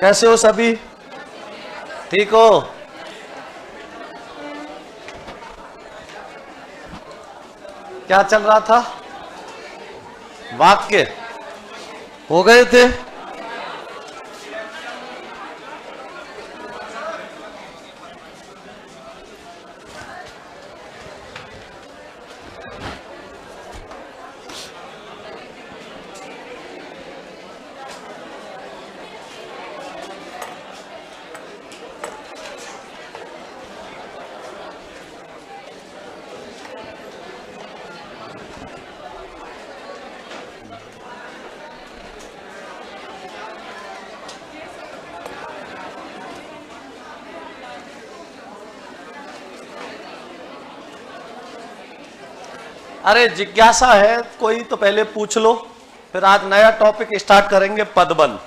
कैसे हो सभी? ठीक हो? क्या चल रहा था? वाक्य हो गए थे? अरे जिज्ञासा है कोई तो पहले पूछ लो, फिर आज नया टॉपिक स्टार्ट करेंगे, पदबंध।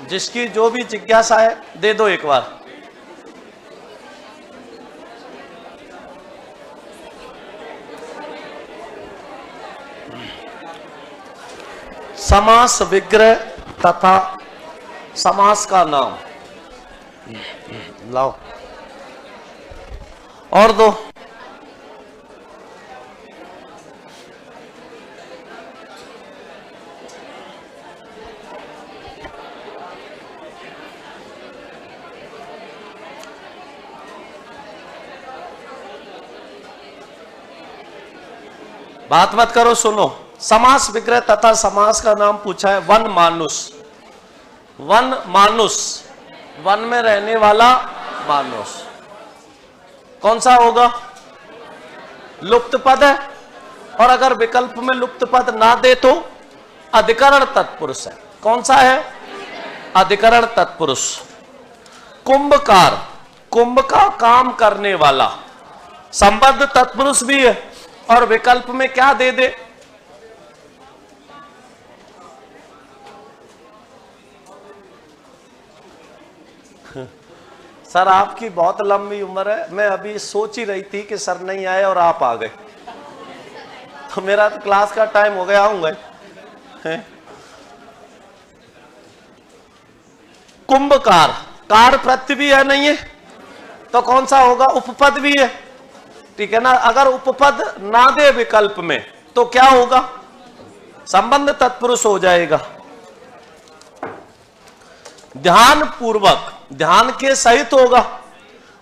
जिसकी जो भी जिज्ञासा है दे दो एक बार। समास विग्रह तथा समास का नाम लाओ और दो। बात मत करो, सुनो। समास विग्रह तथा समास का नाम पूछा है। वन मानुष, वन मानुष, वन में रहने वाला मानुष कौन सा होगा? लुप्त पद है, और अगर विकल्प में लुप्त पद ना दे तो अधिकरण तत्पुरुष है। कौन सा है? अधिकरण तत्पुरुष। कुंभकार, कुंभ का काम करने वाला, संबद्ध तत्पुरुष भी है, और विकल्प में क्या दे दे? सर आपकी बहुत लंबी उम्र है, मैं अभी सोच ही रही थी कि सर नहीं आए और आप आ गए, तो मेरा तो क्लास का टाइम हो गया, आऊंगा। कुंभकार, कार प्रत्यय भी है नहीं है, तो कौन सा होगा? उपपद भी है, ठीक है ना। अगर उपपद ना दे विकल्प में तो क्या होगा? संबंध तत्पुरुष हो जाएगा। ध्यान पूर्वक, ध्यान के सहित होगा,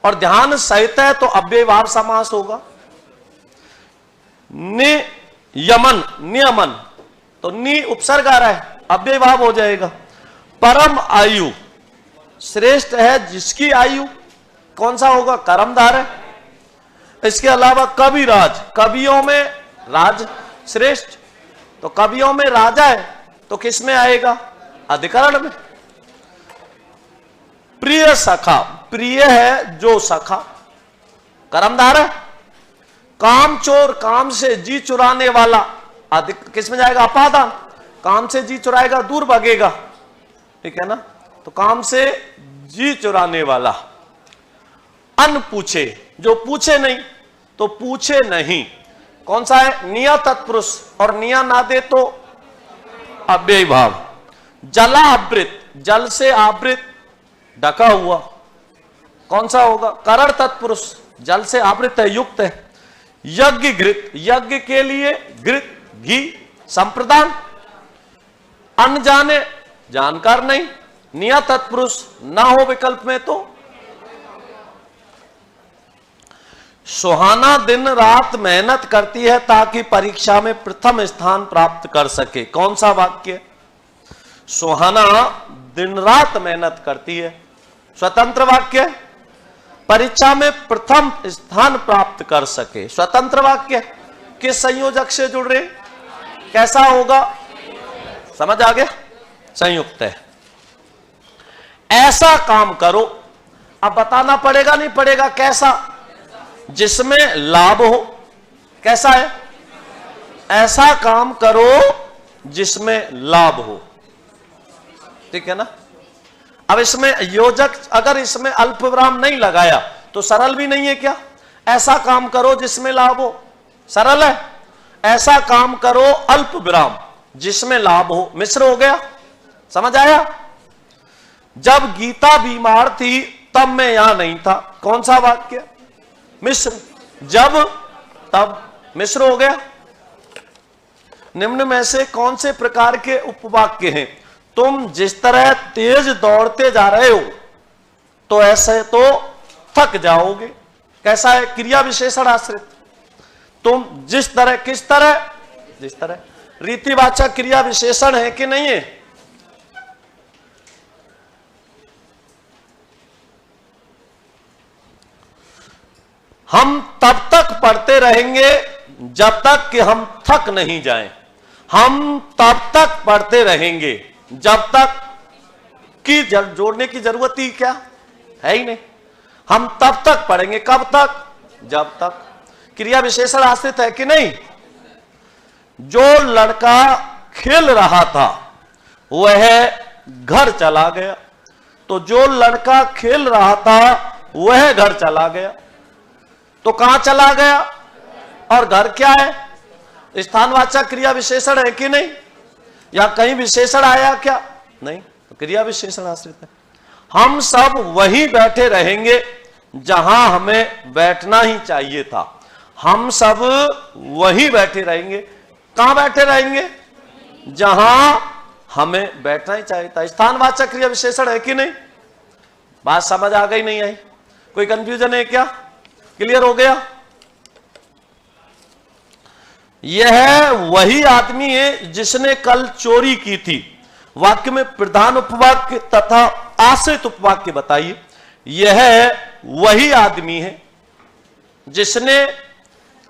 और ध्यान सहित है तो अव्ययभाव समास होगा। नियमन, नियमन, तो नि उपसर्ग आ रहा है, अव्ययभाव हो जाएगा। परम आयु, श्रेष्ठ है जिसकी आयु, कौन सा होगा? कर्मधार है। इसके अलावा कविराज, कवियों में राज श्रेष्ठ, तो कवियों में राजा है तो किस में आएगा? अधिकरण में। प्रिय सखा, प्रिय है जो सखा, कर्मधार है। काम चोर, काम से जी चुराने वाला, अधिक किस में जाएगा? अपादान। काम से जी चुराएगा, दूर भागेगा, ठीक है ना। तो काम से जी चुराने वाला। अन पूछे, जो पूछे नहीं, तो पूछे नहीं कौन सा है? निया तत्पुरुष, और निया ना दे तो अव्ययभाव। जलावृत, जल से आवृत, ढका हुआ, कौन सा होगा? करण तत्पुरुष, जल से आवृत है, युक्त है। यज्ञ घृत, यज्ञ के लिए घृत घी, संप्रदान। अनजाने, जानकार नहीं, निया तत्पुरुष ना हो विकल्प में तो। सुहाना दिन रात मेहनत करती है ताकि परीक्षा में प्रथम स्थान प्राप्त कर सके, कौन सा वाक्य? सुहाना दिन रात मेहनत करती है, स्वतंत्र वाक्य। परीक्षा में प्रथम स्थान प्राप्त कर सके, स्वतंत्र वाक्य। किस संयोजक से जुड़ रहे? कैसा होगा? समझ आ गया? संयुक्त है। ऐसा काम करो अब बताना पड़ेगा नहीं पड़ेगा? कैसा? जिसमें लाभ हो। कैसा है? ऐसा काम करो जिसमें लाभ हो। ठीक है ना? अब इसमें योजक, अगर इसमें अल्प विराम नहीं लगाया तो सरल भी नहीं है क्या? ऐसा काम करो जिसमें लाभ हो, सरल है। ऐसा काम करो अल्प विराम जिसमें लाभ हो, मिश्र हो गया। समझ आया? जब गीता बीमार थी तब मैं यहां नहीं था, कौन सा वाक्य? मिश्र। जब तब, मिश्र हो गया। निम्न में से कौन से प्रकार के उपवाक्य हैं? तुम जिस तरह तेज दौड़ते जा रहे हो तो ऐसे तो थक जाओगे। कैसा है? क्रिया विशेषण आश्रित। तुम जिस तरह, किस तरह? जिस तरह। रीतिवाचक क्रिया विशेषण है कि नहीं है? हम तब तक पढ़ते रहेंगे जब तक कि हम थक नहीं जाएं। हम तब तक पढ़ते रहेंगे जब तक कि जोड़ने की जरूरत ही क्या है ही नहीं। हम तब तक पढ़ेंगे, कब तक? जब तक। क्रिया विशेषण आश्रित है कि नहीं? जो लड़का खेल रहा था वह घर चला गया, तो जो लड़का खेल रहा था वह घर चला गया, तो कहां चला गया? और घर क्या है? स्थानवाचक क्रिया विशेषण है कि नहीं? या कहीं विशेषण आया क्या? नहीं, तो क्रिया विशेषण आश्रित है। हम सब वहीं बैठे रहेंगे जहां हमें बैठना ही चाहिए था। हम सब वहीं बैठे रहेंगे। कहां बैठे रहेंगे? जहां हमें बैठना ही चाहिए था। स्थानवाचक क्रिया विशेषण है कि नहीं? बात समझ आ गई? नहीं आई? कोई कंफ्यूजन है क्या? क्लियर हो गया? यह वही आदमी है जिसने कल चोरी की थी। वाक्य में प्रधान उपवाक्य तथा आश्रित उपवाक्य बताइए। यह वही आदमी है जिसने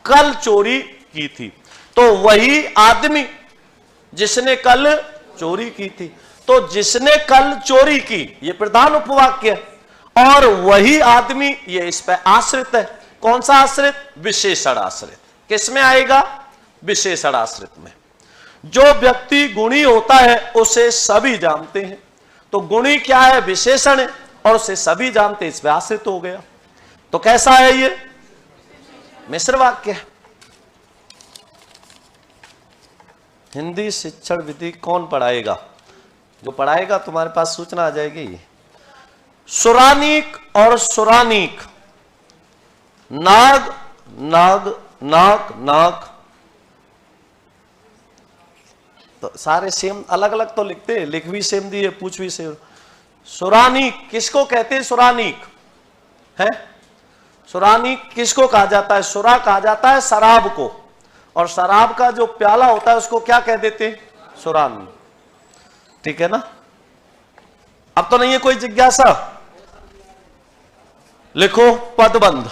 कल चोरी की थी। तो वही आदमी जिसने कल चोरी की थी, तो जिसने कल चोरी की ये प्रधान उपवाक्य है, और वही आदमी ये इस पर आश्रित है। कौन सा आश्रित? विशेषण आश्रित। किसमें आएगा? विशेषण आश्रित में। जो व्यक्ति गुणी होता है उसे सभी जानते हैं, तो गुणी क्या है? विशेषण है, और उसे सभी जानते हैं, इस पर आश्रित हो गया। तो कैसा है ये? मिश्र वाक्य है। हिंदी शिक्षण विधि कौन पढ़ाएगा? जो पढ़ाएगा तुम्हारे पास सूचना आ जाएगी। सुरानीक और सुरानीक, नाग नाग नाक नाक, तो सारे सेम, अलग अलग तो लिखते हैं, लिख भी सेम दिए, पूछ भी सेम। सुरानीक किसको कहते हैं? सुरानीक है। सुरानीक किसको कहा जाता है? सुरा कहा जाता है शराब को, और शराब का जो प्याला होता है उसको क्या कह देते हैं? सुरानी। ठीक है ना? अब तो नहीं है कोई जिज्ञासा? लिखो पदबंध।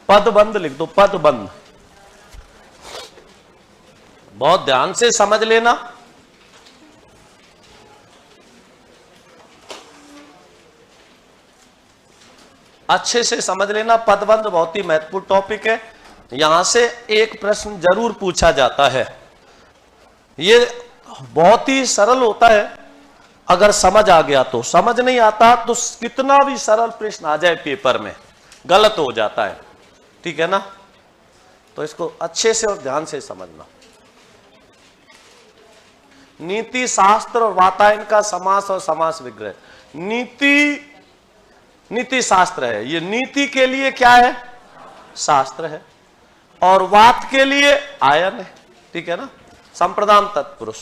पदबंध लिख दो, पदबंध। बहुत ध्यान से समझ लेना। अच्छे से समझ लेना। पदबंध बहुत ही महत्वपूर्ण टॉपिक है। यहां से एक प्रश्न जरूर पूछा जाता है। ये बहुत ही सरल होता है अगर समझ आ गया तो। समझ नहीं आता तो कितना भी सरल प्रश्न आ जाए पेपर में गलत हो जाता है। ठीक है ना? तो इसको अच्छे से और ध्यान से समझना। नीति शास्त्र और वातायन का समास और समास विग्रह। नीति शास्त्र है। ये नीति के लिए क्या है? शास्त्र है, और वात के लिए आयन है। ठीक है ना? संप्रदान तत्पुरुष।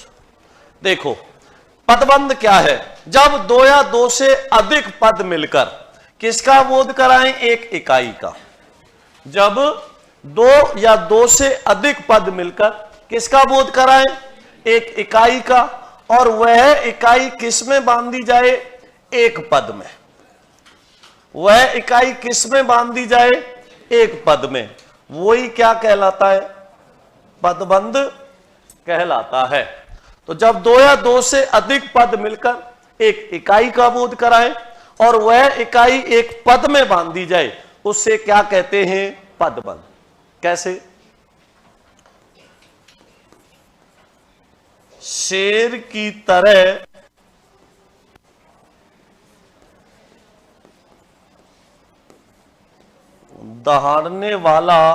देखो पदबंध क्या है? जब दो या दो से अधिक पद मिलकर किसका बोध कराएं? एक इकाई का। जब दो या दो से अधिक पद मिलकर किसका बोध कराएं? एक इकाई का, और वह इकाई किस में बांधी जाए? एक पद में। वह इकाई किस में बांध दी जाए? एक पद में। वही क्या कहलाता है? पदबंध कहलाता है। तो जब दो या दो से अधिक पद मिलकर एक इकाई का बोध कराए और वह इकाई एक पद में बांध दी जाए, उससे क्या कहते हैं? पदबंध। कैसे? शेर की तरह दहाड़ने वाला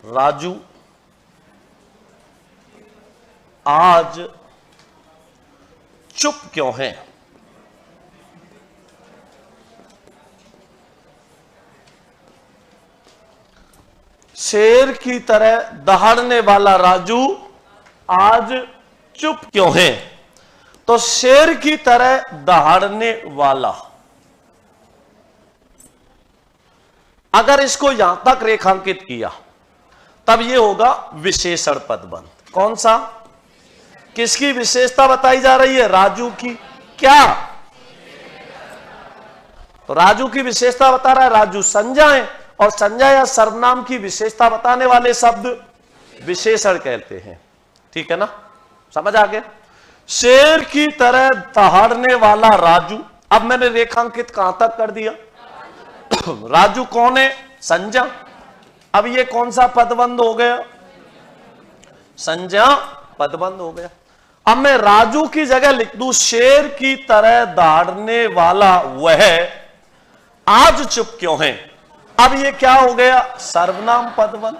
राजू आज चुप क्यों है? शेर की तरह दहाड़ने वाला राजू आज चुप क्यों है? तो शेर की तरह दहाड़ने वाला, अगर इसको यहां तक रेखांकित किया तब यह होगा विशेषण पदबंध। कौन सा? किसकी विशेषता बताई जा रही है? राजू की। क्या? तो राजू की विशेषता बता रहा है राजू संज्ञा है, और संज्ञा या सर्वनाम की विशेषता बताने वाले शब्द विशेषण कहते हैं। ठीक है ना? समझ आ गया? शेर की तरह दहाड़ने वाला राजू, अब मैंने रेखांकित कहां तक कर दिया? राजू कौन है? संज्ञा। अब ये कौन सा पदबंध हो गया? संज्ञा पदबंध हो गया। अब मैं राजू की जगह लिख दूं शेर की तरह दहाड़ने वाला वह आज चुप क्यों है। अब ये क्या हो गया? सर्वनाम पदबंध।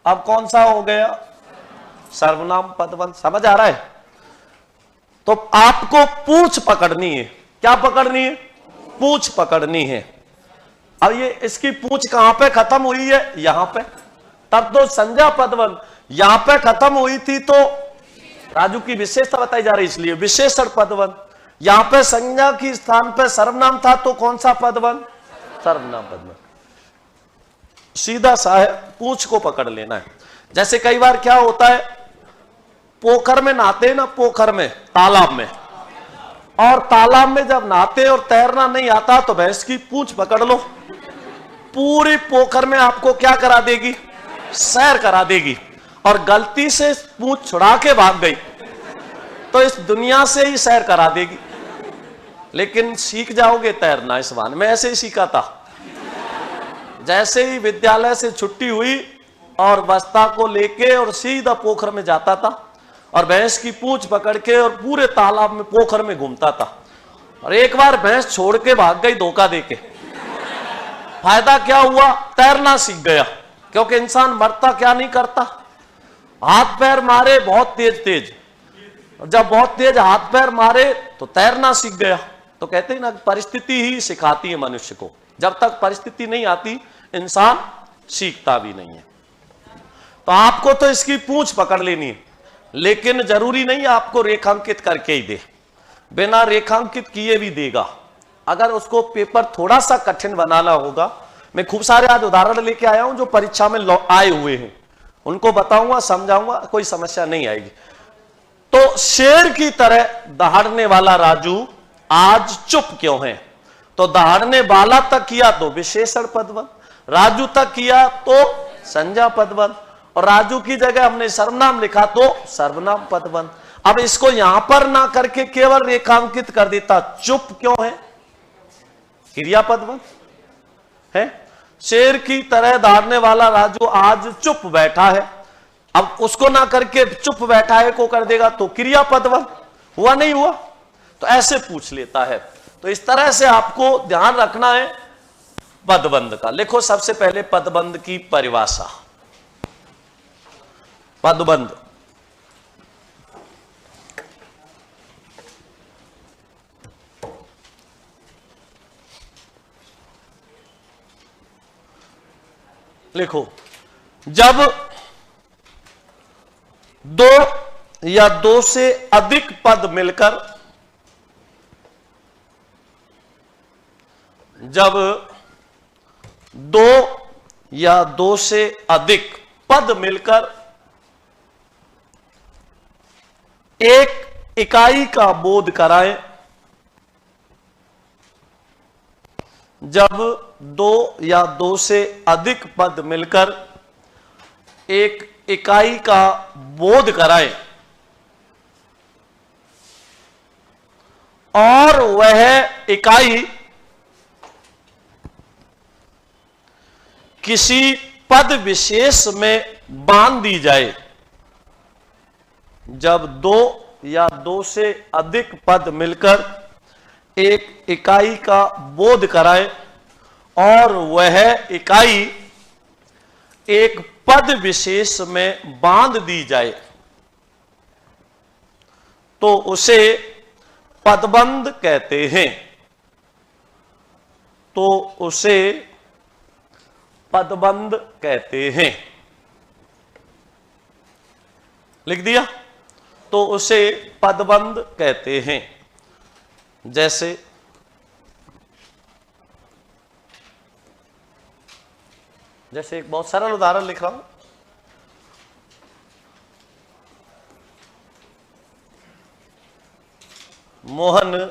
अब कौन सा हो गया? सर्वनाम पदबंध। समझ आ रहा है? तो आपको पूंछ पकड़नी है। क्या पकड़नी है? पूंछ पकड़नी है। अब ये इसकी पूंछ कहां पे खत्म हुई है? यहां पे। तब तो संज्ञा पदबंध यहां पे खत्म हुई थी, तो राजू की विशेषता बताई जा रही, इसलिए विशेषण पदबंध। यहां पे संज्ञा की स्थान पे सर्वनाम था, तो कौन सा पदबंध? सर्वनाम पदबंध। सीधा सा है, पूंछ को पकड़ लेना है। जैसे कई बार क्या होता है, पोखर में नहाते हैं ना, पोखर में, तालाब में, और तालाब में जब नहाते और तैरना नहीं आता तो भैंस की पूंछ पकड़ लो, पूरी पोखर में आपको क्या करा देगी? सैर करा देगी। और गलती से पूंछ छुड़ा के भाग गई तो इस दुनिया से ही सैर करा देगी। लेकिन सीख जाओगे तैरना इस बहाने। मैं ऐसे ही सीखा था। जैसे ही विद्यालय से छुट्टी हुई और बस्ता को लेके और सीधा पोखर में जाता था और भैंस की पूंछ पकड़ के और पूरे तालाब में, पोखर में घूमता था। और एक बार भैंस छोड़ के भाग गई धोखा देके। फायदा क्या हुआ? तैरना सीख गया। क्योंकि इंसान मरता क्या नहीं करता? हाथ पैर मारे बहुत तेज तेज, जब बहुत तेज हाथ पैर मारे तो तैरना सीख गया। तो कहते हैं ना, परिस्थिति ही सिखाती है मनुष्य को। जब तक परिस्थिति नहीं आती इंसान सीखता भी नहीं है। तो आपको तो इसकी पूंछ पकड़ लेनी है, लेकिन जरूरी नहीं आपको रेखांकित करके ही दे, बिना रेखांकित किए भी देगा। अगर उसको पेपर थोड़ा सा कठिन बनाना होगा, मैं खूब सारे आज उदाहरण लेके आया हूं जो परीक्षा में आए हुए हैं, उनको बताऊंगा, समझाऊंगा, कोई समस्या नहीं आएगी। तो शेर की तरह दहाड़ने वाला राजू आज चुप क्यों है? तो दहाड़ने वाला तक किया तो विशेषण पदबंध, राजू तक किया तो संज्ञा पदबंध, और राजू की जगह हमने सर्वनाम लिखा तो सर्वनाम पदबंध। अब इसको यहां पर ना करके केवल रेखांकित कर देता, चुप क्यों है? क्रिया पदबंध है। शेर की तरह दहाड़ने वाला राजू आज चुप बैठा है। अब उसको ना करके चुप बैठा है को कर देगा तो क्रिया पदबंध। हुआ नहीं हुआ? तो ऐसे पूछ लेता है। तो इस तरह से आपको ध्यान रखना है पदबंध का। लिखो सबसे पहले पदबंध की परिभाषा। पदबंध लिखो, जब दो या दो से अधिक पद मिलकर, जब दो या दो से अधिक पद मिलकर एक इकाई का बोध कराएं, जब दो या दो से अधिक पद मिलकर एक इकाई का बोध कराए और वह इकाई किसी पद विशेष में बांध दी जाए। जब दो या दो से अधिक पद मिलकर एक इकाई का बोध कराए और वह इकाई एक पद विशेष में बांध दी जाए तो उसे पदबंध कहते हैं। तो उसे पदबंध कहते हैं। लिख दिया? तो उसे पदबंध कहते हैं। जैसे एक बहुत सरल उदाहरण लिख रहा हूं। मोहन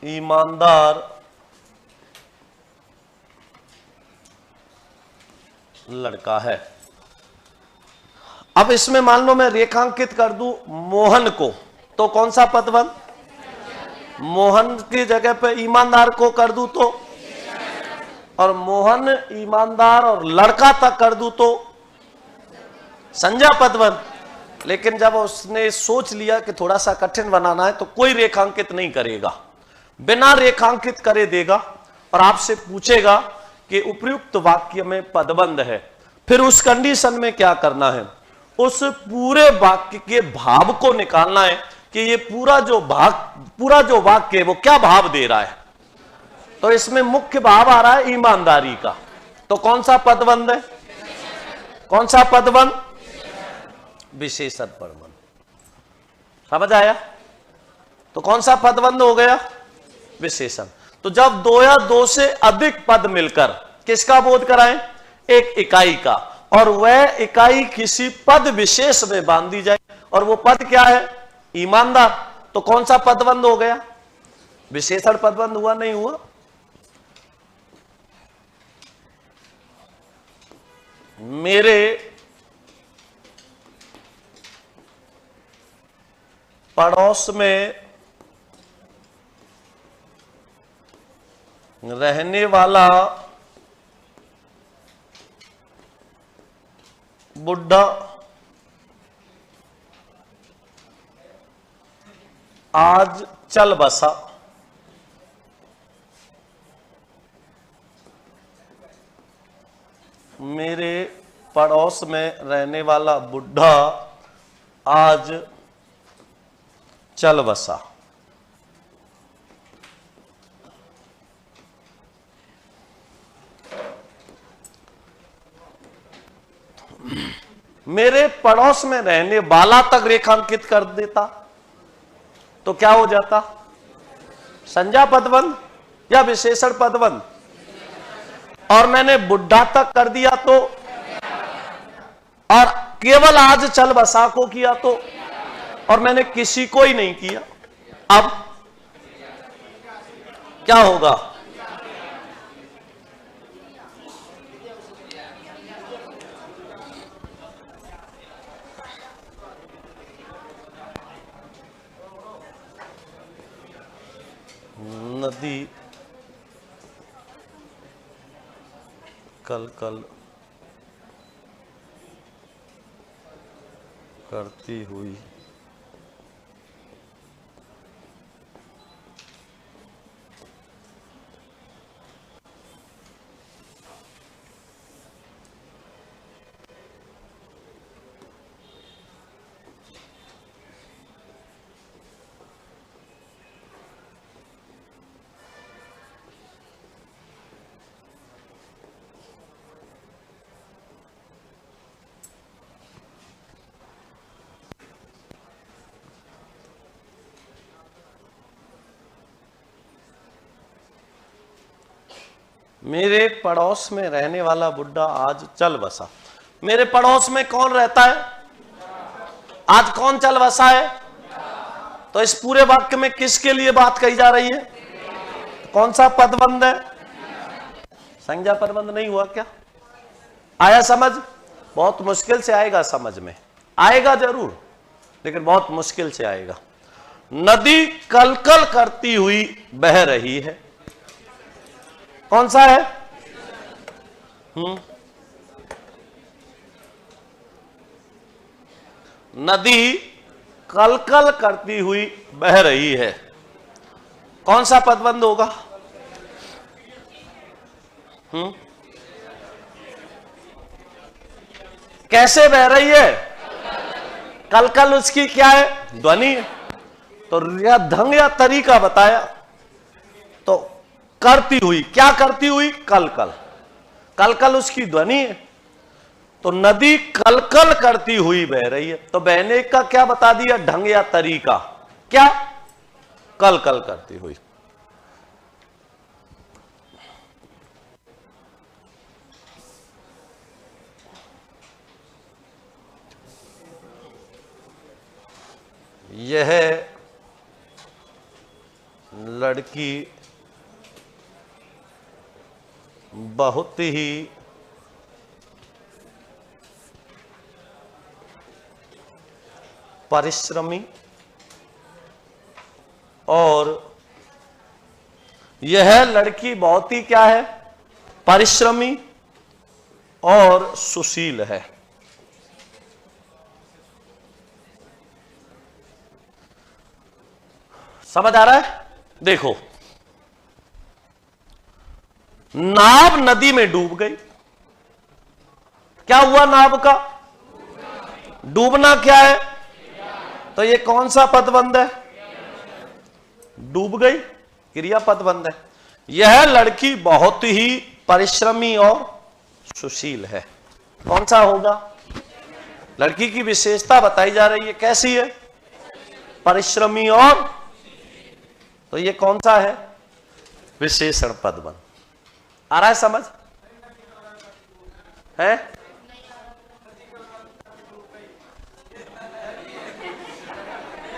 ईमानदार लड़का है। अब इसमें मान लो मैं रेखांकित कर दूं मोहन को, तो कौन सा पदबंध? मोहन की जगह पे ईमानदार को कर दूं तो, और मोहन ईमानदार और लड़का तक कर दूं तो संज्ञा पदबंध। लेकिन जब उसने सोच लिया कि थोड़ा सा कठिन बनाना है तो कोई रेखांकित नहीं करेगा, बिना रेखांकित करे देगा और आपसे पूछेगा कि उपयुक्त वाक्य में पदबंध है। फिर उस कंडीशन में क्या करना है? उस पूरे वाक्य के भाव को निकालना है कि ये पूरा जो वाक्य है वो क्या भाव दे रहा है। तो इसमें मुख्य भाव आ रहा है ईमानदारी का। तो कौन सा पदबंध है? कौन सा पदबंध? विशेषण पदबंध। समझ आया? तो कौन सा पदबंध हो गया? विशेषण। तो जब दो या दो से अधिक पद मिलकर किसका बोध कराएं? एक इकाई का, और वह इकाई किसी पद विशेष में बांध दी जाए, और वो पद क्या है? ईमानदार। तो कौन सा पदबंध हो गया? विशेषण पदबंध हुआ? नहीं हुआ? मेरे पड़ोस में रहने वाला बुढ़ा आज चल बसा। मेरे पड़ोस में रहने वाला बुढ़ा आज चल बसा। मेरे पड़ोस में रहने वाला तक रेखांकित कर देता तो क्या हो जाता? संज्ञा पदबंध या विशेषण पदबंध? और मैंने बुढ़ा तक कर दिया तो, और केवल आज चल बसा को किया तो, और मैंने किसी को ही नहीं किया। अब क्या होगा? नदी कल कल करती हुई मेरे पड़ोस में रहने वाला बुढ़ा आज चल बसा। मेरे पड़ोस में कौन रहता है? आज कौन चल बसा है? तो इस पूरे वाक्य में किसके लिए बात कही जा रही है? कौन सा पदबंध है? संज्ञा पदबंध नहीं हुआ क्या? आया समझ? बहुत मुश्किल से आएगा समझ में, आएगा जरूर लेकिन बहुत मुश्किल से आएगा। नदी कलकल करती हुई बह रही है, कौन सा है? नदी कलकल करती हुई बह रही है, कौन सा पदबंध होगा? कैसे बह रही है? कलकल उसकी क्या है? ध्वनि है। तो या ढंग या तरीका बताया, तो करती हुई, क्या करती हुई? कलकल। कलकल उसकी ध्वनि है, तो नदी कलकल करती हुई बह रही है। तो बहने का क्या बता दिया? ढंग या तरीका, क्या? कलकल करती हुई। यह लड़की बहुत ही परिश्रमी और यह लड़की बहुत ही क्या है? परिश्रमी और सुशील है। समझ आ रहा है? देखो, नाव नदी में डूब गई, क्या हुआ? नाव का डूबना क्या है? तो ये कौन सा पदबंध है? डूब गई, क्रिया पदबंध है। यह लड़की बहुत ही परिश्रमी और सुशील है, कौन सा होगा? लड़की की विशेषता बताई जा रही है, कैसी है? परिश्रमी और, तो ये कौन सा है? विशेषण पदबंध। आ रहा है समझ? है?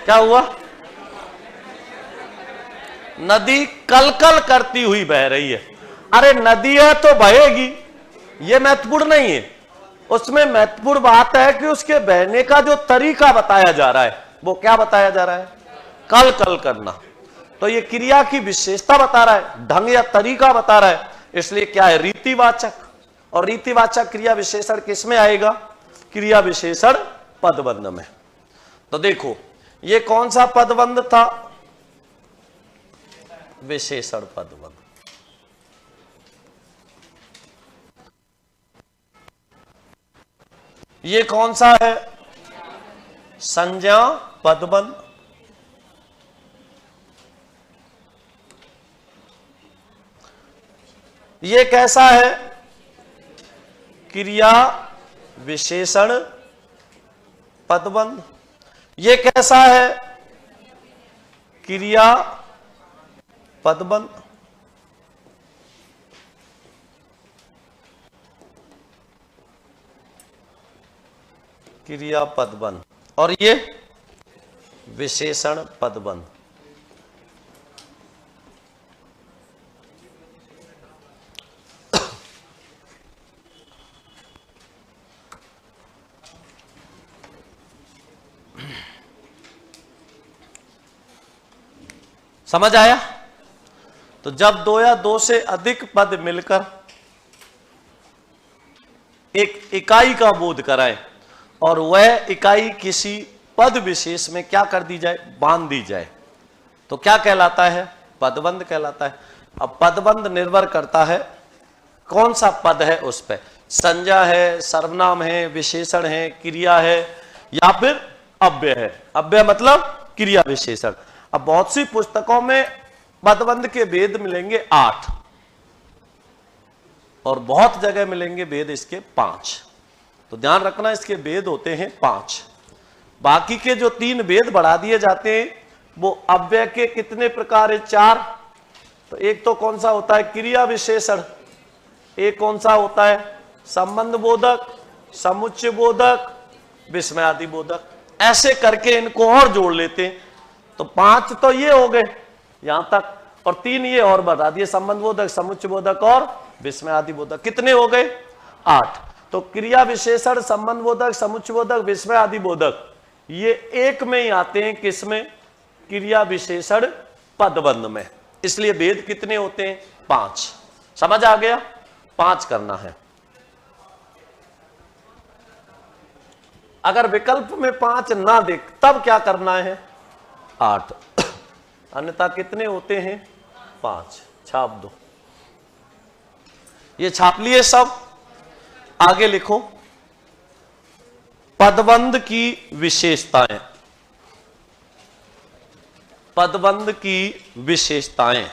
क्या हुआ? नदी कलकल करती हुई बह रही है। अरे नदी है तो बहेगी, ये महत्वपूर्ण नहीं है। उसमें महत्वपूर्ण बात है कि उसके बहने का जो तरीका बताया जा रहा है, वो क्या बताया जा रहा है? कल कल करना। तो ये क्रिया की विशेषता बता रहा है, ढंग या तरीका बता रहा है, इसलिए क्या है? रीतिवाचक। और रीतिवाचक क्रिया विशेषण किस में आएगा? क्रिया विशेषण पदबंध में। तो देखो, ये कौन सा पदबंध था? विशेषण पदबंध। ये कौन सा है? संज्ञा पदबंध। ये कैसा है? क्रिया विशेषण पदबंध। ये कैसा है? क्रिया पदबंध। क्रिया पदबंध। और ये विशेषण पदबंध। समझ आया? तो जब दो या दो से अधिक पद मिलकर एक इकाई का बोध कराए और वह इकाई किसी पद विशेष में क्या कर दी जाए? बांध दी जाए, तो क्या कहलाता है? पदबंध कहलाता है। अब पदबंध निर्भर करता है कौन सा पद है उस पर, संज्ञा है, सर्वनाम है, विशेषण है, क्रिया है या फिर अव्यय है। अव्यय मतलब क्रिया विशेषण। अब बहुत सी पुस्तकों में पदबंध के भेद मिलेंगे 8 और बहुत जगह मिलेंगे भेद इसके 5। तो ध्यान रखना, इसके भेद होते हैं 5। बाकी के जो 3 भेद बढ़ा दिए जाते हैं वो अव्यय के कितने प्रकार है? 4। तो एक तो कौन सा होता है? क्रिया विशेषण। एक कौन सा होता है? संबंध बोधक, समुच्चय बोधक, विस्मयादि बोधक। ऐसे करके इनको और जोड़ लेते हैं तो 5 तो ये हो गए यहां तक, और 3 ये और बता दिए, संबंध बोधक, समुच्चय बोधक और विस्मयादि बोधक। कितने हो गए? 8। तो क्रिया विशेषण, संबंध बोधक, समुच्चय बोधक, विस्मयादि बोधक ये एक में ही आते हैं। किसमें? क्रिया विशेषण पदबंध में। इसलिए भेद कितने होते हैं? 5। समझ आ गया? 5 करना है। अगर विकल्प में 5 ना देख तब क्या करना है? 8। अन्यथा कितने होते हैं? 5। छाप दो, ये छाप लिए सब। आगे लिखो पदबंध की विशेषताएं। पदबंध की विशेषताएं।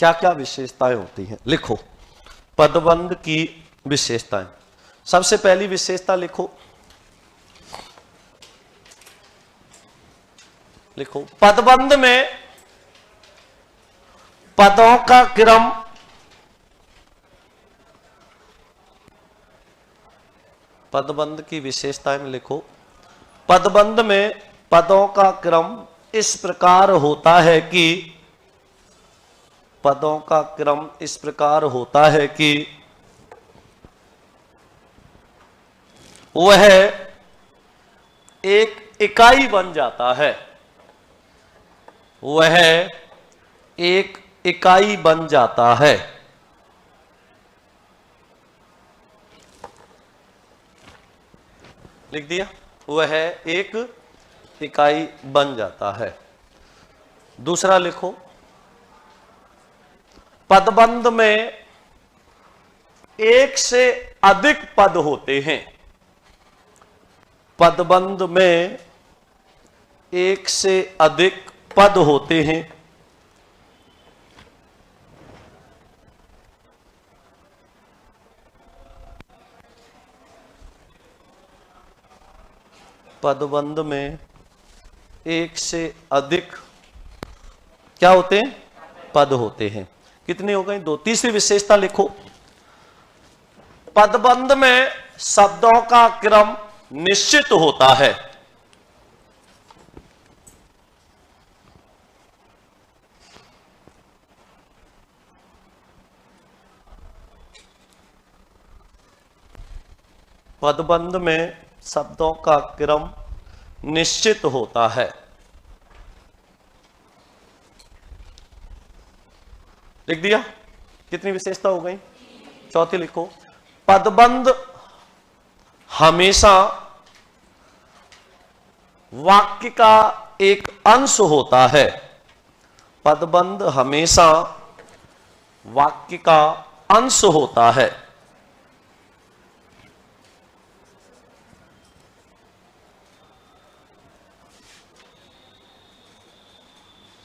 क्या क्या विशेषताएं होती हैं? लिखो पदबंध की विशेषताएं। सबसे पहली विशेषता लिखो, लिखो पदबंध में पदों का क्रम पदबंध की विशेषताएं में लिखो पदबंध में पदों का क्रम इस प्रकार होता है कि पदों का क्रम इस प्रकार होता है कि वह एक इकाई बन जाता है। वह एक इकाई बन जाता है। लिख दिया? वह एक इकाई बन जाता है। दूसरा लिखो पदबंध में एक से अधिक पद होते हैं। पदबंध में एक से अधिक पद होते हैं। पदबंध में एक से अधिक क्या होते हैं? पद होते हैं। कितने हो गए? 2। तीसरी विशेषता लिखो पदबंध में शब्दों का क्रम निश्चित होता है। पदबंध में शब्दों का क्रम निश्चित होता है। लिख दिया? कितनी विशेषता हो गई? चौथी लिखो पदबंध हमेशा वाक्य का एक अंश होता है। पदबंध हमेशा वाक्य का अंश होता है।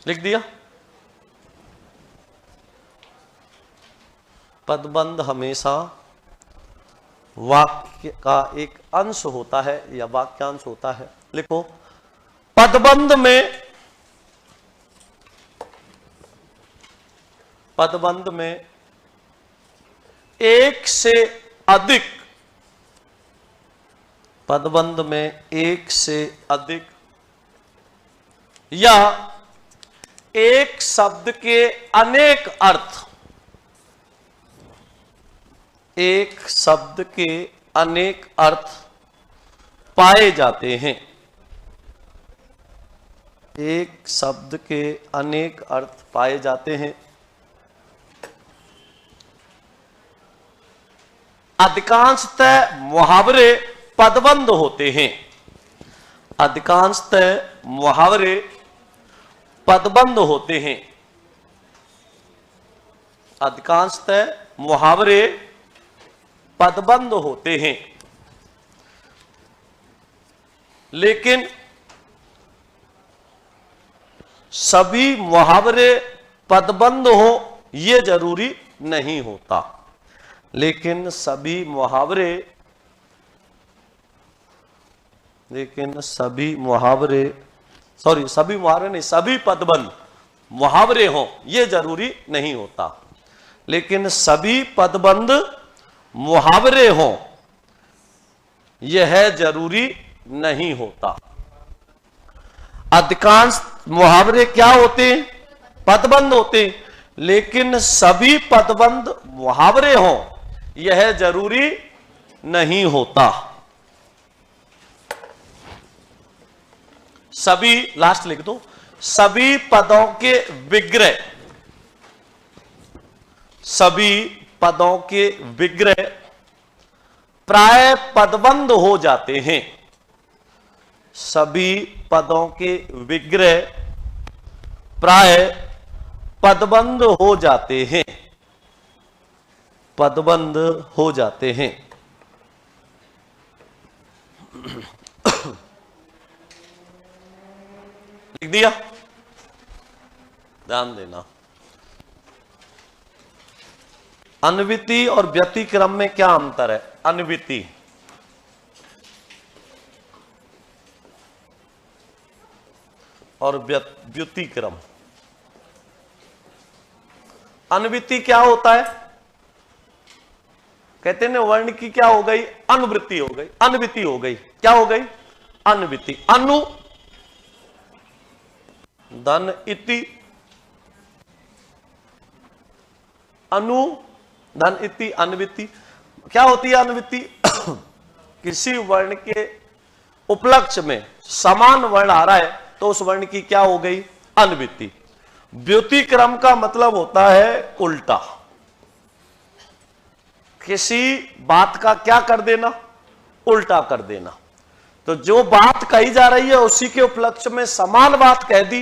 लिख दिया? पदबंध हमेशा वाक्य का एक अंश होता है या वाक्यांश होता है। लिखो पदबंध में एक से अधिक पदबंध में एक से अधिक या एक शब्द के अनेक अर्थ, एक शब्द के अनेक अर्थ पाए जाते हैं। एक शब्द के अनेक अर्थ पाए जाते हैं। अधिकांशतः मुहावरे पदबंध होते हैं। अधिकांशतः मुहावरे पदबंध होते हैं। अधिकांशतः मुहावरे पदबंध होते हैं। लेकिन सभी मुहावरे पदबंध हो ये जरूरी नहीं होता। लेकिन सभी मुहावरे सभी पदबंध मुहावरे हो ये जरूरी नहीं होता। लेकिन सभी पदबंध मुहावरे हो यह जरूरी नहीं होता। अधिकांश मुहावरे क्या होते हैं? पदबंध होते हैं, लेकिन सभी पदबंध मुहावरे हों यह जरूरी नहीं होता। सभी, लास्ट लिख दो, सभी पदों के विग्रह, सभी पदों के विग्रह प्राय पदबंध हो जाते हैं। सभी पदों के विग्रह प्राय पदबंध हो जाते हैं, पदबंध हो जाते हैं। लिख दिया? ध्यान देना, अन्विति और व्यतिक्रम में क्या अंतर है? अन्विति और व्युतिक्रम। अन्विति क्या होता है? कहते हैं वर्ण की क्या हो गई? अनुवृत्ति हो गई, अन्विति हो गई। क्या हो गई? अन्विति। अनु धन इति, अनु धन इति, अन्विति। क्या होती है अन्विति? किसी वर्ण के उपलक्ष्य में समान वर्ण आ रहा है तो उस वर्ण की क्या हो गई? अन्विति। व्युतिक्रम का मतलब होता है उल्टा, किसी बात का क्या कर देना? उल्टा कर देना। तो जो बात कही जा रही है उसी के उपलक्ष्य में समान बात कह दी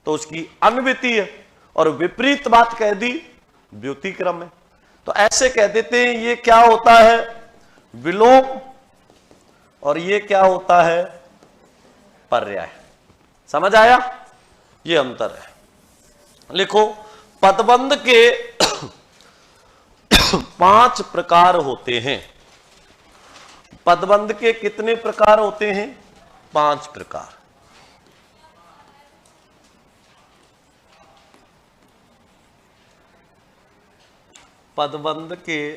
तो उसकी अन्विति है, और विपरीत बात कह दी व्युतिक्रम है। तो ऐसे कह देते हैं ये क्या होता है? विलोम, और ये क्या होता है? पर्याय। समझ आया? ये अंतर है। लिखो, पदबंध के 5 प्रकार होते हैं। पदबंध के कितने प्रकार होते हैं? 5 प्रकार। पदबंध के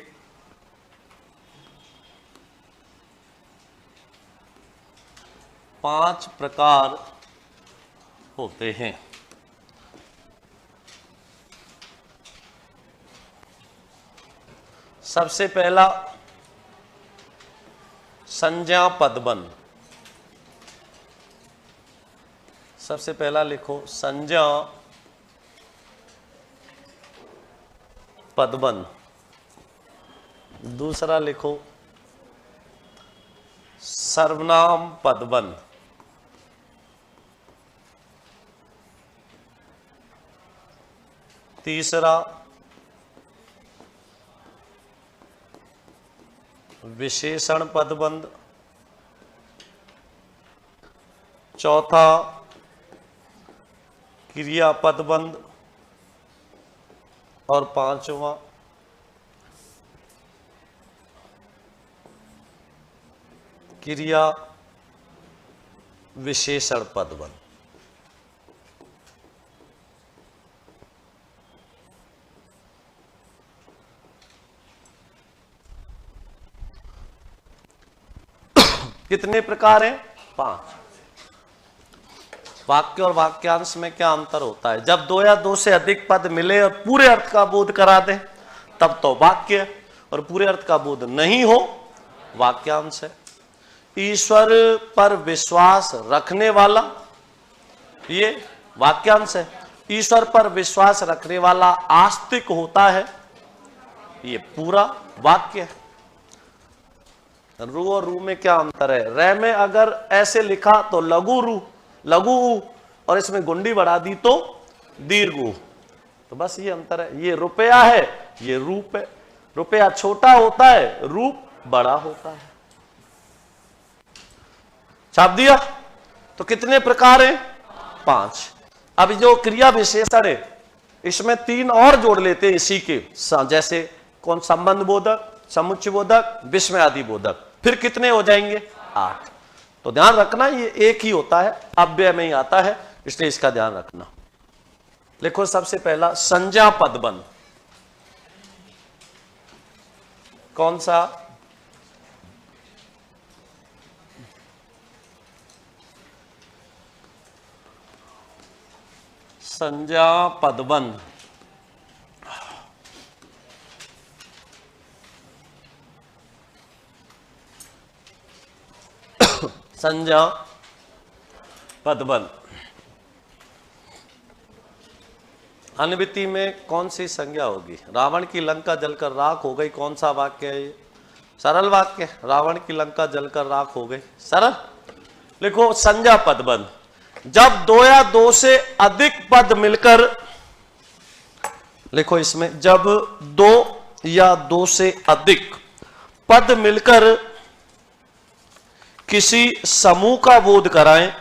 5 प्रकार होते हैं। सबसे पहला संज्ञा पदबंध। सबसे पहला लिखो संज्ञा पदबंध। दूसरा लिखो सर्वनाम पदबंध। तीसरा विशेषण पदबंध। चौथा क्रिया पदबंध। और 5वां क्रिया विशेषण पदबंध। कितने प्रकार हैं? 5। वाक्य और वाक्यांश में क्या अंतर होता है? जब 2 या 2 से अधिक पद मिले और पूरे अर्थ का बोध करा दें तब तो वाक्य है, और पूरे अर्थ का बोध नहीं हो वाक्यांश है। ईश्वर पर विश्वास रखने वाला, ये वाक्यांश है। ईश्वर पर विश्वास रखने वाला आस्तिक होता है, ये पूरा वाक्य है। रू और रू में क्या अंतर है? रे में अगर ऐसे लिखा तो लघु रू, लघु ऊ, और इसमें गुंडी बढ़ा दी तो दीर्घ ऊ। तो बस ये अंतर है। ये रुपया है, ये रूप है। रुपया छोटा होता है, रूप बड़ा होता है। छाप दिया? तो कितने प्रकार हैं? 5। अब जो क्रिया विशेषण है इसमें 3 और जोड़ लेते हैं इसी के, जैसे कौन? संबंध बोधक, समुच्चय बोधक, विस्मय आदि बोधक। फिर कितने हो जाएंगे? 8। तो ध्यान रखना ये एक ही होता है, अव्यय में ही आता है, इसलिए इसका ध्यान रखना। लिखो सबसे पहला संज्ञा पदबंध। कौन सा? संज्ञा पदबंध। संज्ञा पदबंध। अन्विति में कौन सी संज्ञा होगी? रावण की लंका जलकर राख हो गई, कौन सा वाक्य है ये? सरल वाक्य। रावण की लंका जलकर राख हो गई, सरल। लिखो संज्ञा पदबंध। जब दो या दो से अधिक पद मिलकर, लिखो इसमें, जब दो या दो से अधिक पद मिलकर किसी समूह का बोध कराएं,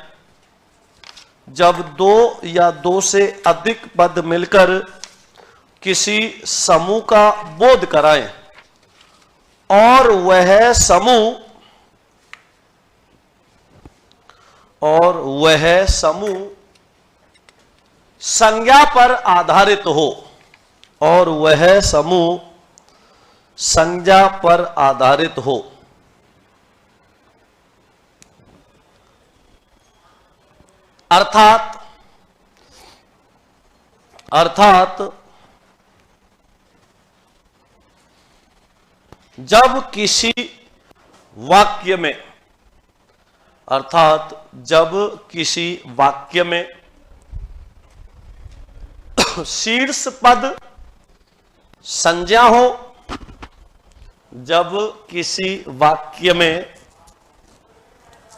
जब दो या दो से अधिक पद मिलकर किसी समूह का बोध कराएं और वह समूह संज्ञा पर आधारित हो, और वह समूह संज्ञा पर आधारित हो, अर्थात जब किसी वाक्य में, शीर्ष पद संज्ञा हो, जब किसी वाक्य में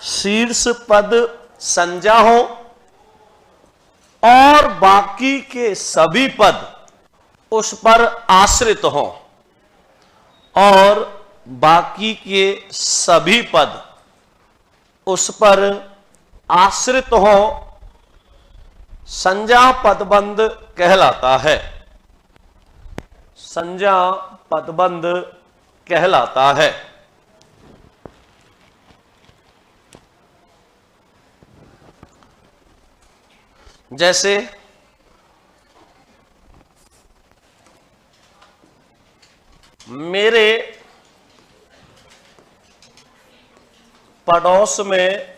शीर्ष पद संज्ञा हो और बाकी के सभी पद उस पर आश्रित हों, और बाकी के सभी पद उस पर आश्रित हो, संज्ञा पदबंध कहलाता है। संज्ञा पदबंध कहलाता है। जैसे मेरे पड़ोस में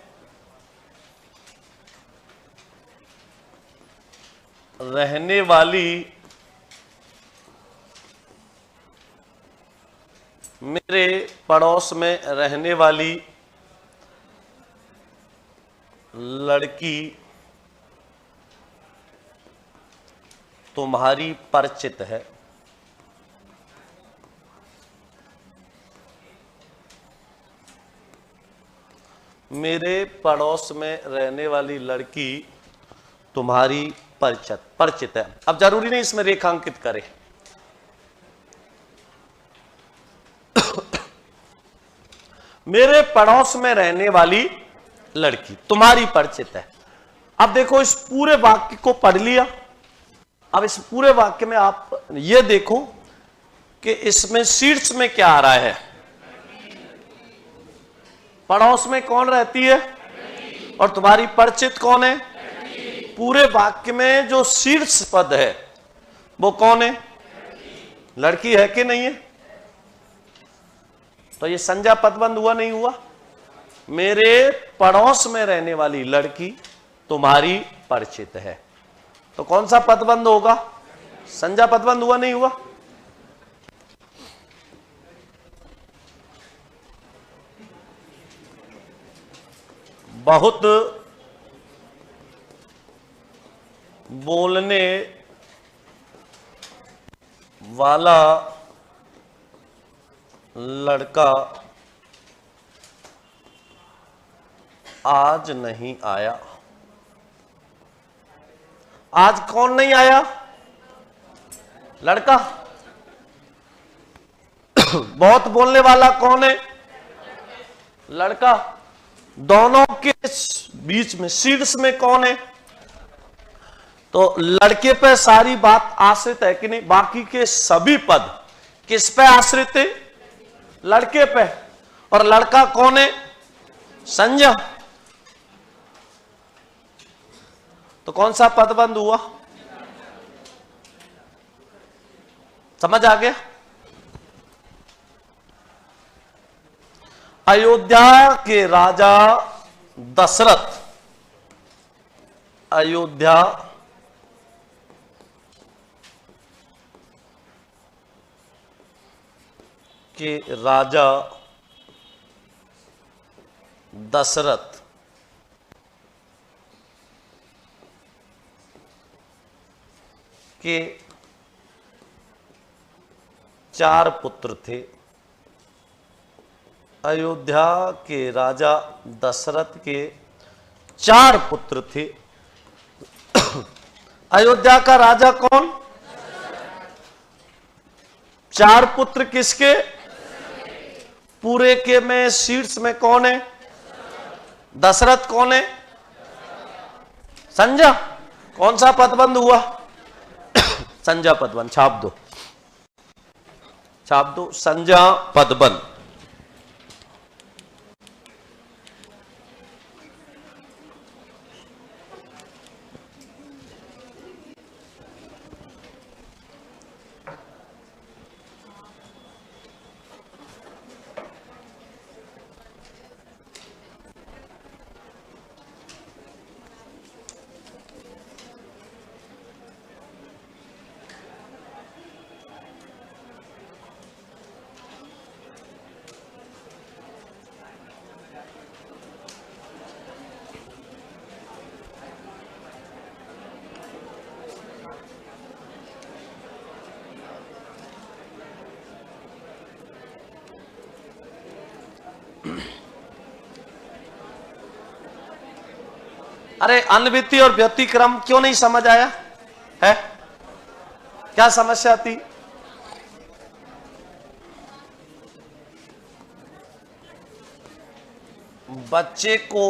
रहने वाली लड़की तुम्हारी परिचित है। मेरे पड़ोस में रहने वाली लड़की तुम्हारी परिचित है। अब जरूरी नहीं इसमें रेखांकित करें। मेरे पड़ोस में रहने वाली लड़की तुम्हारी परिचित है। अब देखो इस पूरे वाक्य को पढ़ लिया। अब इस पूरे वाक्य में आप ये देखो कि इसमें शीर्ष में क्या आ रहा है। पड़ोस में कौन रहती है और तुम्हारी परिचित कौन है? पूरे वाक्य में जो शीर्ष पद है वो कौन है? लड़की है कि नहीं है? तो ये संज्ञा पदबंध हुआ नहीं हुआ? मेरे पड़ोस में रहने वाली लड़की तुम्हारी परिचित है, तो कौन सा पदबंध होगा? संज्ञा पदबंध हुआ नहीं हुआ? बहुत बोलने वाला लड़का आज नहीं आया। आज कौन नहीं आया? लड़का। बहुत बोलने वाला कौन है? लड़का। दोनों के बीच में शीर्ष में कौन है? तो लड़के पे सारी बात आश्रित है कि नहीं? बाकी के सभी पद किस पे आश्रित है? लड़के पे। और लड़का कौन है? संज्ञा। तो कौन सा पदबंध हुआ? समझ आ गया? अयोध्या के राजा दशरथ, अयोध्या के राजा दशरथ के 4 पुत्र थे। अयोध्या के राजा दशरथ के 4 पुत्र थे। अयोध्या का राजा कौन? 4 पुत्र किसके? पूरे के में शीर्ष में कौन है? दशरथ कौन है? संजय। कौन सा पदबंध हुआ? संजय पदबंध। छाप दो, छाप दो, संजय पदबंध। अरे अन्विति और व्यतिक्रम क्यों नहीं समझ आया है? क्या समस्या थी? बच्चे को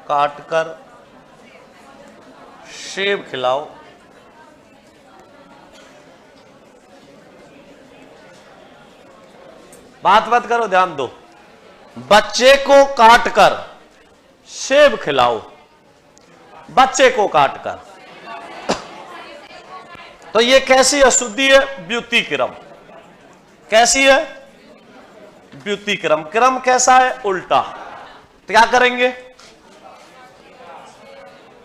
काटकर सेब खिलाओ, बात मत करो, ध्यान दो। बच्चे को काटकर सेब खिलाओ, बच्चे को काटकर, तो ये कैसी अशुद्धि है? व्युतिक्रम। कैसी है? व्युतिक्रम। क्रम कैसा है? उल्टा। तो क्या करेंगे?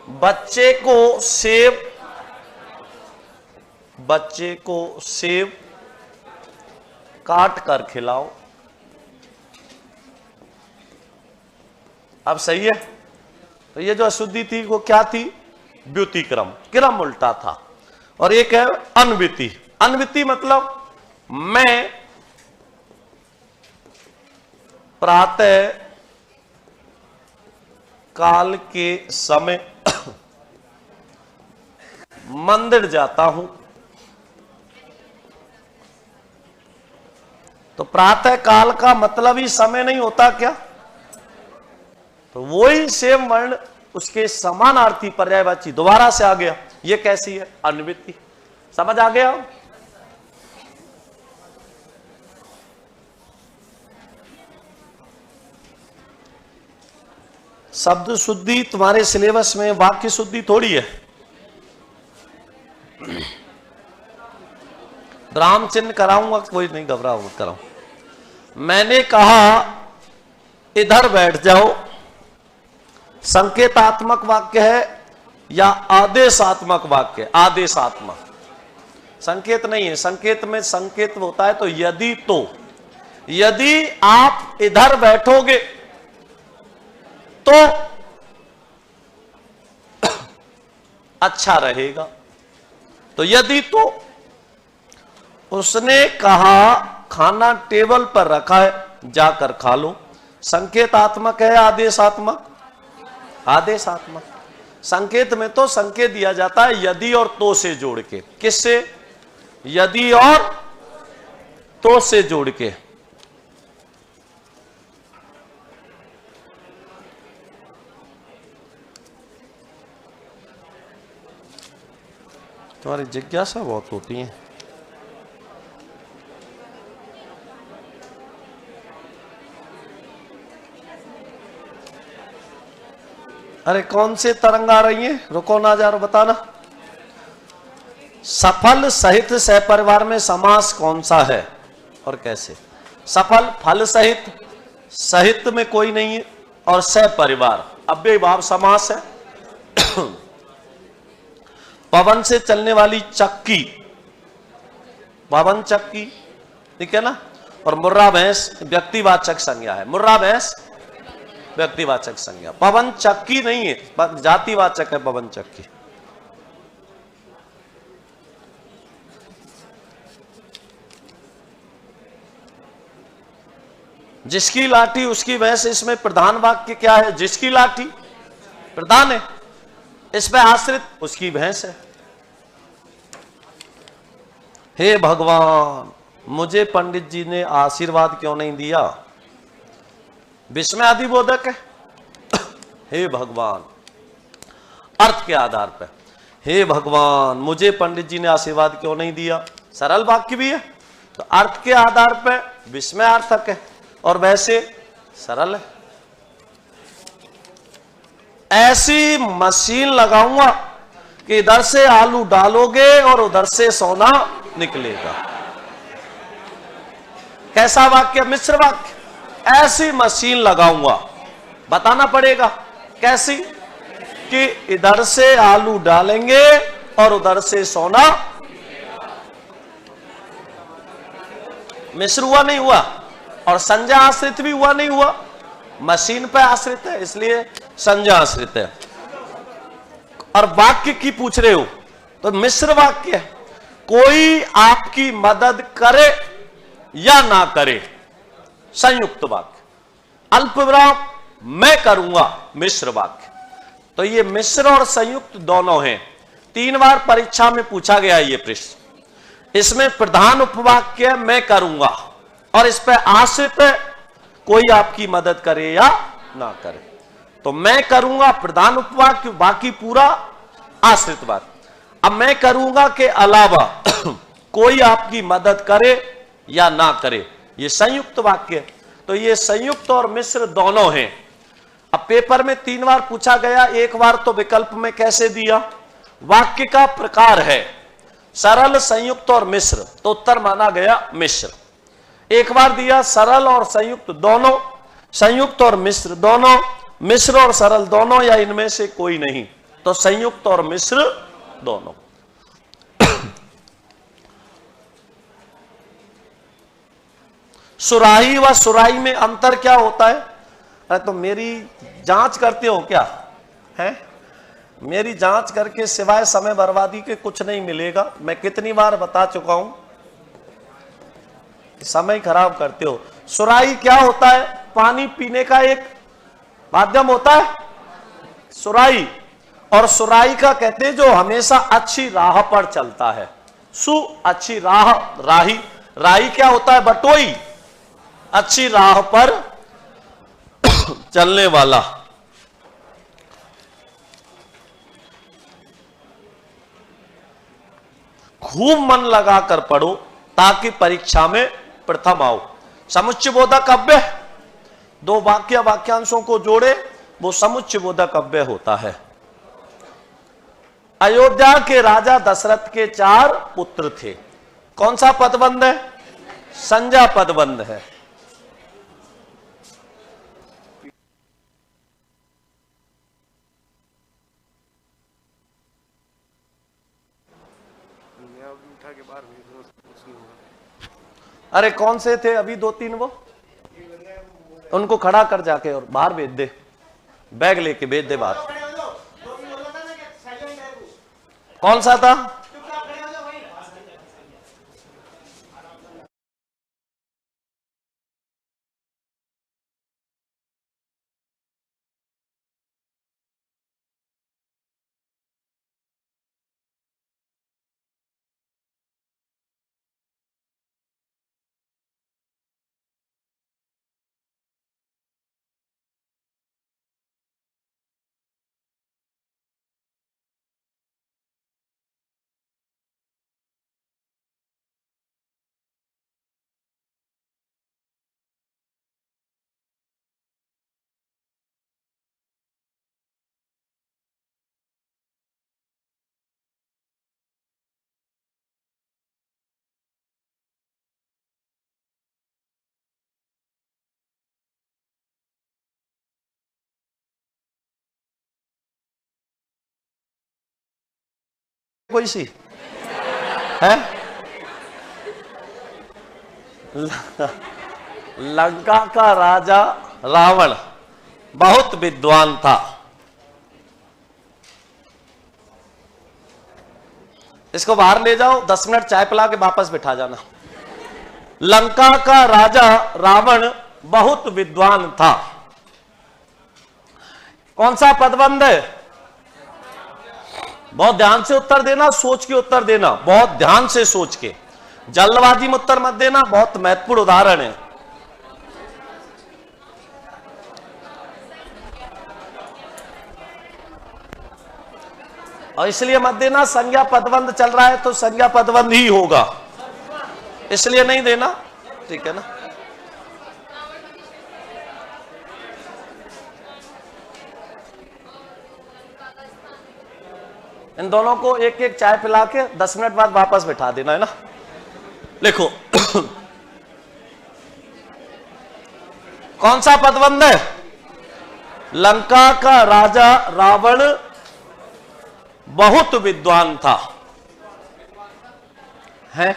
बच्चे को सेब, बच्चे को सेब काट कर खिलाओ। अब सही है? तो ये जो अशुद्धि थी वो क्या थी? व्युतिक्रम। क्रम उल्टा था। और एक है अन्विति। अन्विति मतलब मैं प्रातः काल के समय मंदिर जाता हूं। तो प्रातः काल का मतलब ही समय नहीं होता क्या? तो वही सेम वर्ण उसके समानार्थी पर्यायवाची दोबारा से आ गया। ये कैसी है? अन्विति। समझ आ गया? शब्द शुद्धि तुम्हारे सिलेबस में, वाक्य शुद्धि थोड़ी है। राम चिन्ह कराऊंगा, कोई नहीं, घबराओ मत, कराऊं। मैंने कहा इधर बैठ जाओ, संकेतात्मक वाक्य है या आदेशात्मक वाक्य? आदेशात्मक। संकेत नहीं है। संकेत में संकेत होता है तो यदि, तो यदि आप इधर बैठोगे तो अच्छा रहेगा। तो यदि, तो उसने कहा खाना टेबल पर रखा है, जाकर खा लो। संकेतात्मक है आदेशात्मक? आदेशात्मक। संकेत में तो संकेत दिया जाता है यदि और तो से जोड़ के। किससे? यदि और तो से जोड़ के। तुम्हारी जिज्ञासा बहुत होती है। अरे कौन से तरंग आ रही है? रुको ना, जा रहा बताना। सफल सहित सहपरिवार में समास कौन सा है और कैसे? सफल फल सहित, सहित में कोई नहीं है, और सहपरिवार अव्ययभाव समास है। पवन से चलने वाली चक्की, पवन चक्की, ठीक है ना। और मुर्रा भैंस व्यक्तिवाचक संज्ञा है, मुर्रा भैंस व्यक्तिवाचक संज्ञा, पवन चक्की नहीं है, जातिवाचक है पवन चक्की। जिसकी लाठी उसकी भैंस, इसमें प्रधान वाक्य क्या है? जिसकी लाठी प्रधान है, इसमें आश्रित उसकी भैंस है। हे भगवान, मुझे पंडित जी ने आशीर्वाद क्यों नहीं दिया? विस्मय अधिबोधक है। हे भगवान, अर्थ के आधार पर, हे भगवान मुझे पंडित जी ने आशीर्वाद क्यों नहीं दिया, सरल वाक्य भी है, तो अर्थ के आधार पर विस्मयार्थक है और वैसे सरल है। ऐसी मशीन लगाऊंगा कि इधर से आलू डालोगे और उधर से सोना निकलेगा। कैसा वाक्य? मिश्र वाक्य। ऐसी मशीन लगाऊंगा, बताना पड़ेगा कैसी, कि इधर से आलू डालेंगे और उधर से सोना। मिश्र हुआ नहीं हुआ, और संज्ञा आश्रित भी हुआ नहीं हुआ, मशीन पे आश्रित है इसलिए संज्ञा आश्रित है। और वाक्य की पूछ रहे हो तो मिश्र वाक्य है, कोई आपकी मदद करे या ना करे, संयुक्त वाक्य। अल्प विराम मैं करूंगा, मिश्र वाक्य। तो ये मिश्र और संयुक्त दोनों हैं। 3 बार परीक्षा में पूछा गया ये प्रश्न। इसमें प्रधान उपवाक्य मैं करूंगा और इस पर आश्रित है कोई आपकी मदद करे या ना करे। तो मैं करूंगा प्रधान उपवाक्य, बाकी पूरा आश्रित वाक्य। अब मैं करूंगा के अलावा कोई आपकी मदद करे या ना करे, ये संयुक्त वाक्य है। तो ये संयुक्त और मिश्र दोनों हैं। अब पेपर में 3 बार पूछा गया, 1 बार तो विकल्प में कैसे दिया, वाक्य का प्रकार है सरल, संयुक्त और मिश्र, तो उत्तर माना गया मिश्र। 1 बार दिया सरल और संयुक्त दोनों, संयुक्त और मिश्र दोनों, मिश्र और सरल दोनों, या इनमें से कोई नहीं, तो संयुक्त और मिश्र दोनों। सुराही व सुराही में अंतर क्या होता है? अरे तो मेरी जांच करते हो क्या है? मेरी जांच करके सिवाय समय बर्बादी के कुछ नहीं मिलेगा। मैं कितनी बार बता चुका हूं, समय खराब करते हो। सुराही क्या होता है? पानी पीने का एक माध्यम होता है सुराही, और सुराही का कहते हैं जो हमेशा अच्छी राह पर चलता है। अच्छी राह, राही, राही क्या होता है? बटोई, अच्छी राह पर चलने वाला। खूब मन लगाकर पढ़ो ताकि परीक्षा में प्रथम आओ। समुच्चय बोधक अव्यय, 2 वाक्य वाक्यांशों को जोड़े वो समुच्चय बोधक अव्यय होता है। अयोध्या के राजा दशरथ के 4 पुत्र थे। कौन सा पदबंध है? संज्ञा पदबंध है। अरे कौन से थे अभी 2-3? वो उनको खड़ा कर जाके और बाहर भेज दे, बैग लेके भेज दे बाहर। कौन सा था? कोई सी है? लंका का राजा रावण बहुत विद्वान था। इसको बाहर ले जाओ, 10 मिनट चाय पिला के वापस बिठा जाना। लंका का राजा रावण बहुत विद्वान था। कौन सा पदबंध है? बहुत ध्यान से उत्तर देना, सोच के उत्तर देना, बहुत ध्यान से सोच के, जल्दबाजी में उत्तर मत देना। बहुत महत्वपूर्ण उदाहरण है। और इसलिए मत देना संज्ञा पदबंध चल रहा है तो संज्ञा पदबंध ही होगा, इसलिए नहीं देना, ठीक है ना। इन दोनों को एक एक चाय पिला के 10 मिनट बाद वापस बिठा देना है ना। लिखो कौन सा पदबंध है? लंका का राजा रावण बहुत विद्वान था। है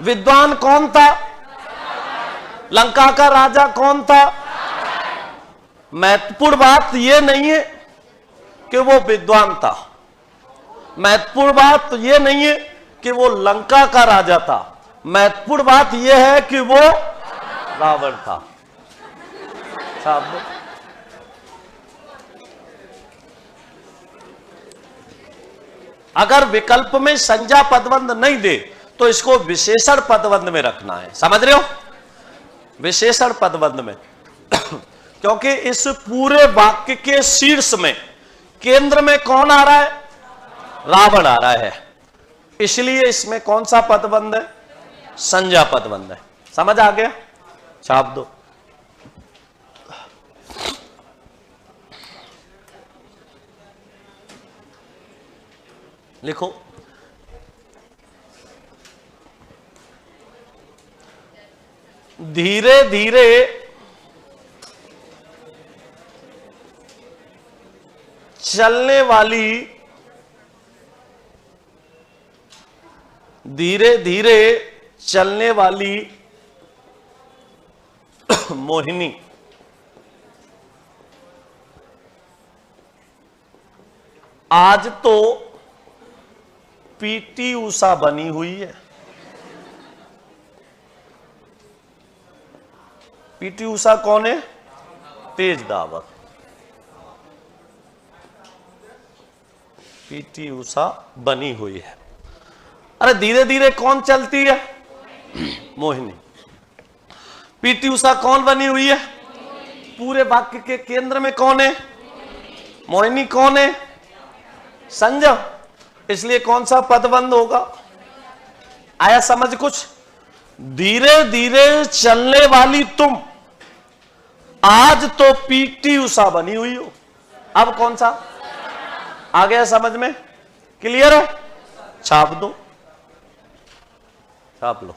विद्वान कौन था? लंका का राजा कौन था? महत्वपूर्ण बात यह नहीं है कि वो विद्वान था, महत्वपूर्ण बात यह नहीं है कि वो लंका का राजा था, महत्वपूर्ण बात यह है कि वो रावण था। साहब अगर विकल्प में संज्ञा पदबंध नहीं दे तो इसको विशेषण पदबंध में रखना है, समझ रहे हो? विशेषण पदबंध में क्योंकि इस पूरे वाक्य के शीर्ष में केंद्र में कौन आ रहा है? रावण आ रहा है, इसलिए इसमें कौन सा पदबंध है? संज्ञा पदबंध है। समझ आ गया? छाप दो। लिखो धीरे धीरे चलने वाली, धीरे धीरे चलने वाली मोहिनी आज तो पीटी उषा बनी हुई है। पीटी उषा कौन है? तेज दावक। पीटी उषा बनी हुई है। अरे धीरे धीरे कौन चलती है? मोहिनी। पीटी उषा कौन बनी हुई है? पूरे वाक्य के केंद्र में कौन है? मोहिनी कौन है? संज्ञा। इसलिए कौन सा पदबंध होगा? आया समझ कुछ? धीरे धीरे चलने वाली तुम आज तो पीटी उषा बनी हुई हो। अब कौन सा आ गया समझ में? क्लियर है? छाप दो, छाप लो।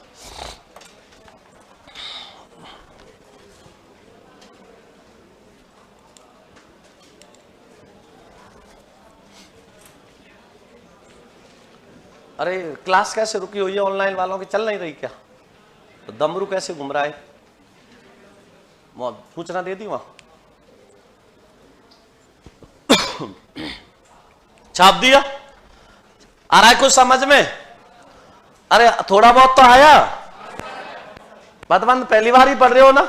अरे क्लास कैसे रुकी हुई है? ऑनलाइन वालों की चल नहीं रही क्या? तो दमरू कैसे घूम रहा है? सूचना दे दी वहां? छाप दिया? आ रहा है कुछ समझ में? अरे थोड़ा बहुत तो आया। पदबंध पहली बार ही पढ़ रहे हो ना?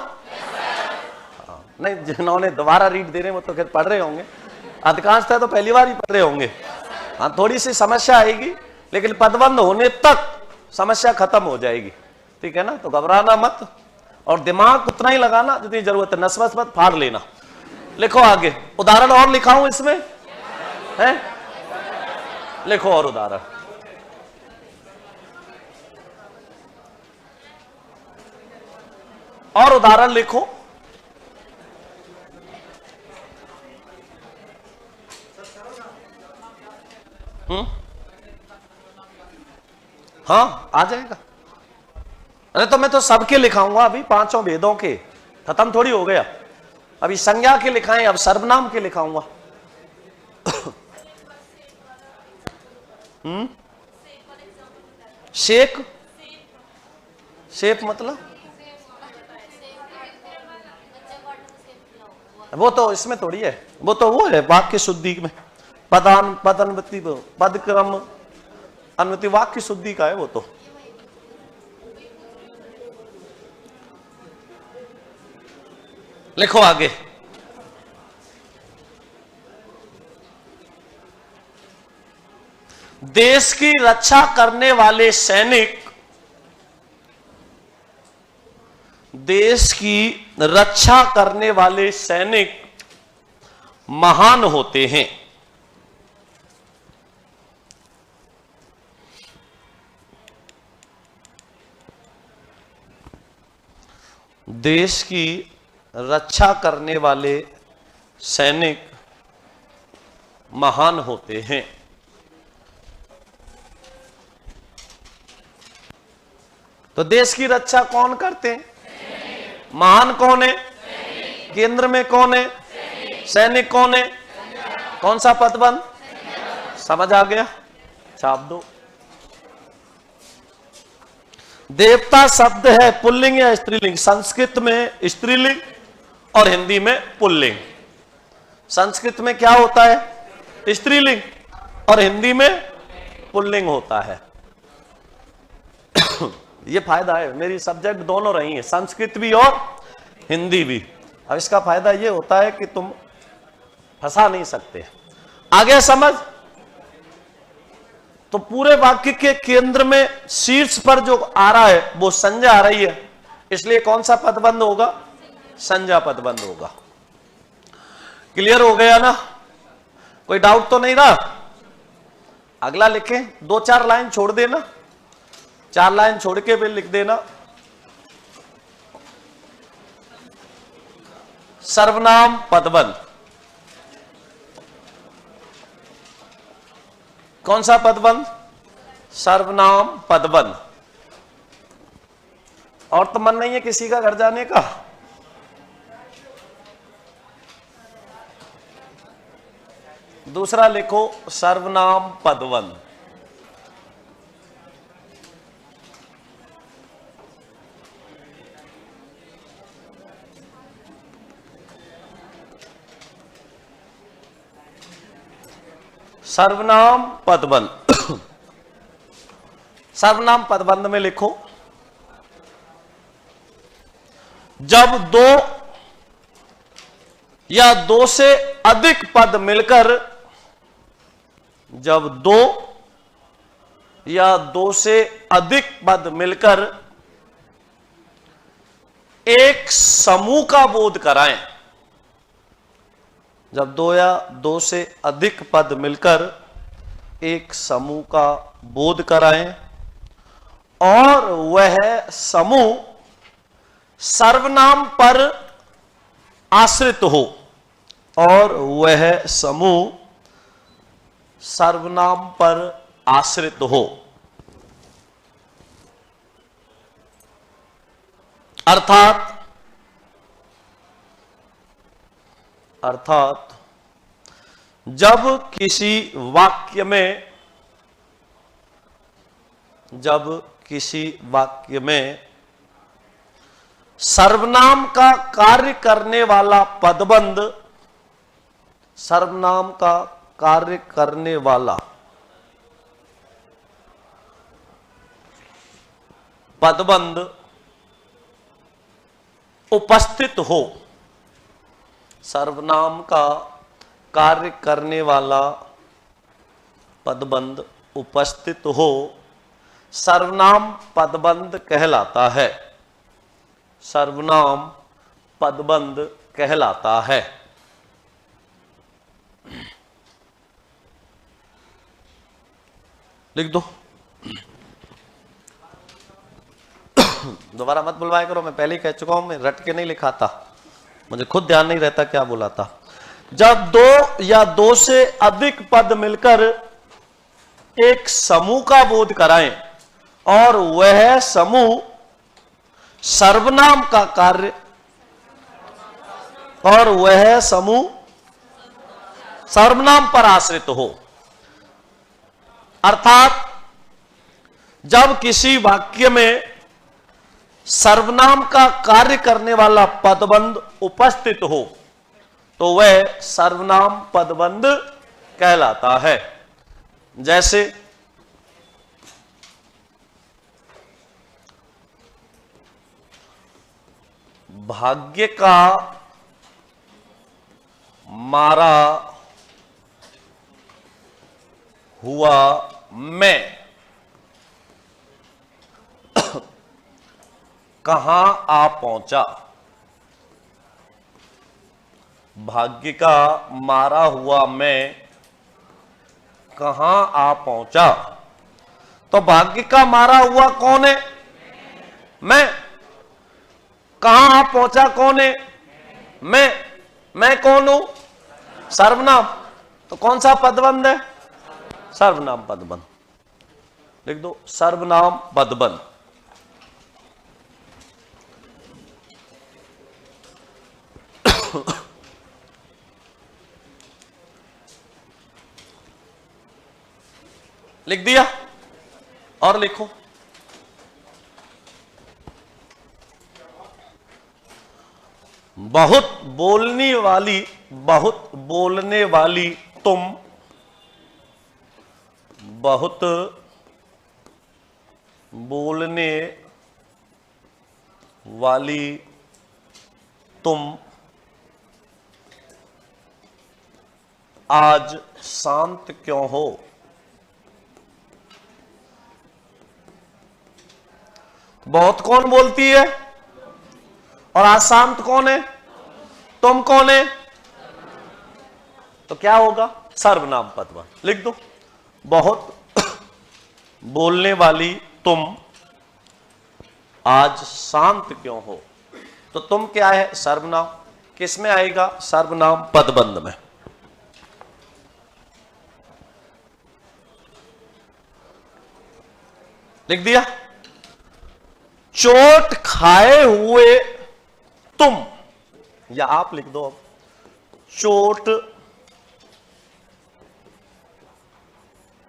नहीं, जिन्होंने दोबारा रीड दे रहे हैं वो तो फिर पढ़ रहे होंगे। अधिकांश तो पहली बार ही पढ़ रहे होंगे। हाँ, थोड़ी सी समस्या आएगी लेकिन पदबंध होने तक समस्या खत्म हो जाएगी, ठीक है ना? तो घबराना मत और दिमाग उतना ही लगाना जितनी जरूरत है, नस्बत मत फाड़ लेना। लिखो आगे। उदाहरण और लिखाऊं इसमें? है? लिखो और उदाहरण। और उदाहरण लिखो। हाँ आ जाएगा। अरे तो मैं तो सबके लिखाऊंगा, अभी पांचों भेदों के खत्म थोड़ी हो गया। अभी संज्ञा के लिखाएं, अब सर्वनाम के लिखाऊंगा। शेख शेप मतलब वो तो इसमें थोड़ी है, वो है वाक्य शुद्धि में, पदान पद अनुवृत्ति पद क्रम अनुवृत्ति वाक्य शुद्धि का है वो तो। लिखो आगे। देश की रक्षा करने वाले सैनिक देश की रक्षा करने वाले सैनिक महान होते हैं। देश की रक्षा करने वाले सैनिक महान होते हैं। तो देश की रक्षा कौन करते हैं? महान कौन है? केंद्र में कौन है? सैनिक कौन है? कौन सा पदबंध? समझ आ गया? छाप दो। देवता शब्द है पुल्लिंग या स्त्रीलिंग? संस्कृत में स्त्रीलिंग और हिंदी में पुल्लिंग। संस्कृत में क्या होता है? स्त्रीलिंग और हिंदी में पुल्लिंग होता है। ये फायदा है, मेरी सब्जेक्ट दोनों रही है, संस्कृत भी और हिंदी भी। अब इसका फायदा ये होता है कि तुम फंसा नहीं सकते। आगे समझ। तो पूरे वाक्य के केंद्र में शीर्ष पर जो आ रहा है वो संज्ञा आ रही है, इसलिए कौन सा पदबंध होगा? संज्ञा पदबंध होगा। क्लियर हो गया ना? कोई डाउट तो नहीं रहा? अगला लिखें, 2-4 लाइन छोड़ देना, 4 लाइन छोड़ के भी लिख देना। सर्वनाम पदबंध। कौन सा पदबंध? सर्वनाम पदबंध। और तो मन नहीं है किसी का घर जाने का? दूसरा लिखो सर्वनाम पदबंध। सर्वनाम पदबंध। सर्वनाम पदबंध में लिखो, जब 2 या 2 से अधिक पद मिलकर, जब 2 या 2 से अधिक पद मिलकर एक समूह का बोध कराएं, जब 2 या 2 से अधिक पद मिलकर एक समूह का बोध कराएं और वह समूह सर्वनाम पर आश्रित हो, और वह समूह सर्वनाम पर आश्रित हो, अर्थात जब किसी वाक्य में सर्वनाम का कार्य करने वाला पदबंध, सर्वनाम का कार्य करने वाला पदबंध उपस्थित हो, सर्वनाम का कार्य करने वाला पदबंध उपस्थित हो, सर्वनाम पदबंध कहलाता है। सर्वनाम पदबंध कहलाता है। लिख दो। दोबारा मत बुलवाया करो, मैं पहले ही कह चुका हूं, मैं रट के नहीं लिखाता, मुझे खुद ध्यान नहीं रहता क्या बोला था। जब 2 या 2 से अधिक पद मिलकर एक समूह का बोध कराएं और वह समूह सर्वनाम का कार्य, और वह समूह सर्वनाम पर आश्रित हो, अर्थात जब किसी वाक्य में सर्वनाम का कार्य करने वाला पदबंध उपस्थित हो तो वह सर्वनाम पदबंध कहलाता है। जैसे भाग्य का मारा हुआ मैं कहां आ पहुंचा। भाग्य का मारा हुआ मैं कहां आ पहुंचा। तो भाग्य का मारा हुआ कौन है? मैं। कहां आ पहुंचा कौन है? मैं कौन हूं? सर्वनाम। तो कौन सा पदबंध है? सर्वनाम पदबंध। लिख दो सर्वनाम पदबंध। लिख दिया? और लिखो बहुत बोलने वाली तुम, बहुत बोलने वाली तुम आज शांत क्यों हो। बहुत कौन बोलती है और आज शांत कौन है? तुम कौन है? तो क्या होगा? सर्वनाम पदबंध। लिख दो बहुत बोलने वाली तुम आज शांत क्यों हो। तो तुम क्या है? सर्वनाम। किस में आएगा? सर्वनाम पदबंध में। लिख दिया? चोट खाए हुए तुम, या आप लिख दो अब चोट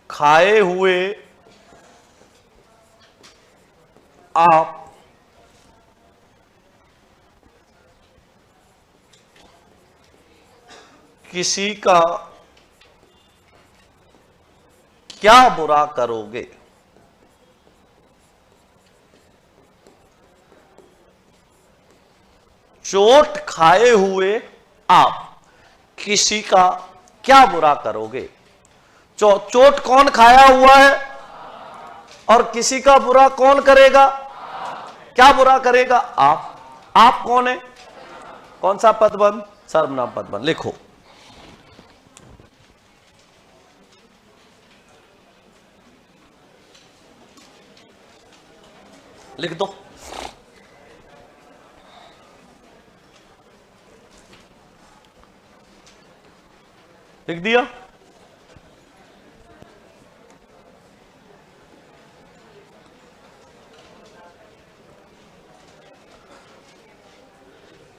खाए हुए आप किसी का क्या बुरा करोगे। चोट खाए हुए आप किसी का क्या बुरा करोगे। चोट कौन खाया हुआ है और किसी का बुरा कौन करेगा? क्या बुरा करेगा? आप कौन है? कौन सा पदबंध? सर्वनाम पदबंध। लिखो लिख दो लिख दिया?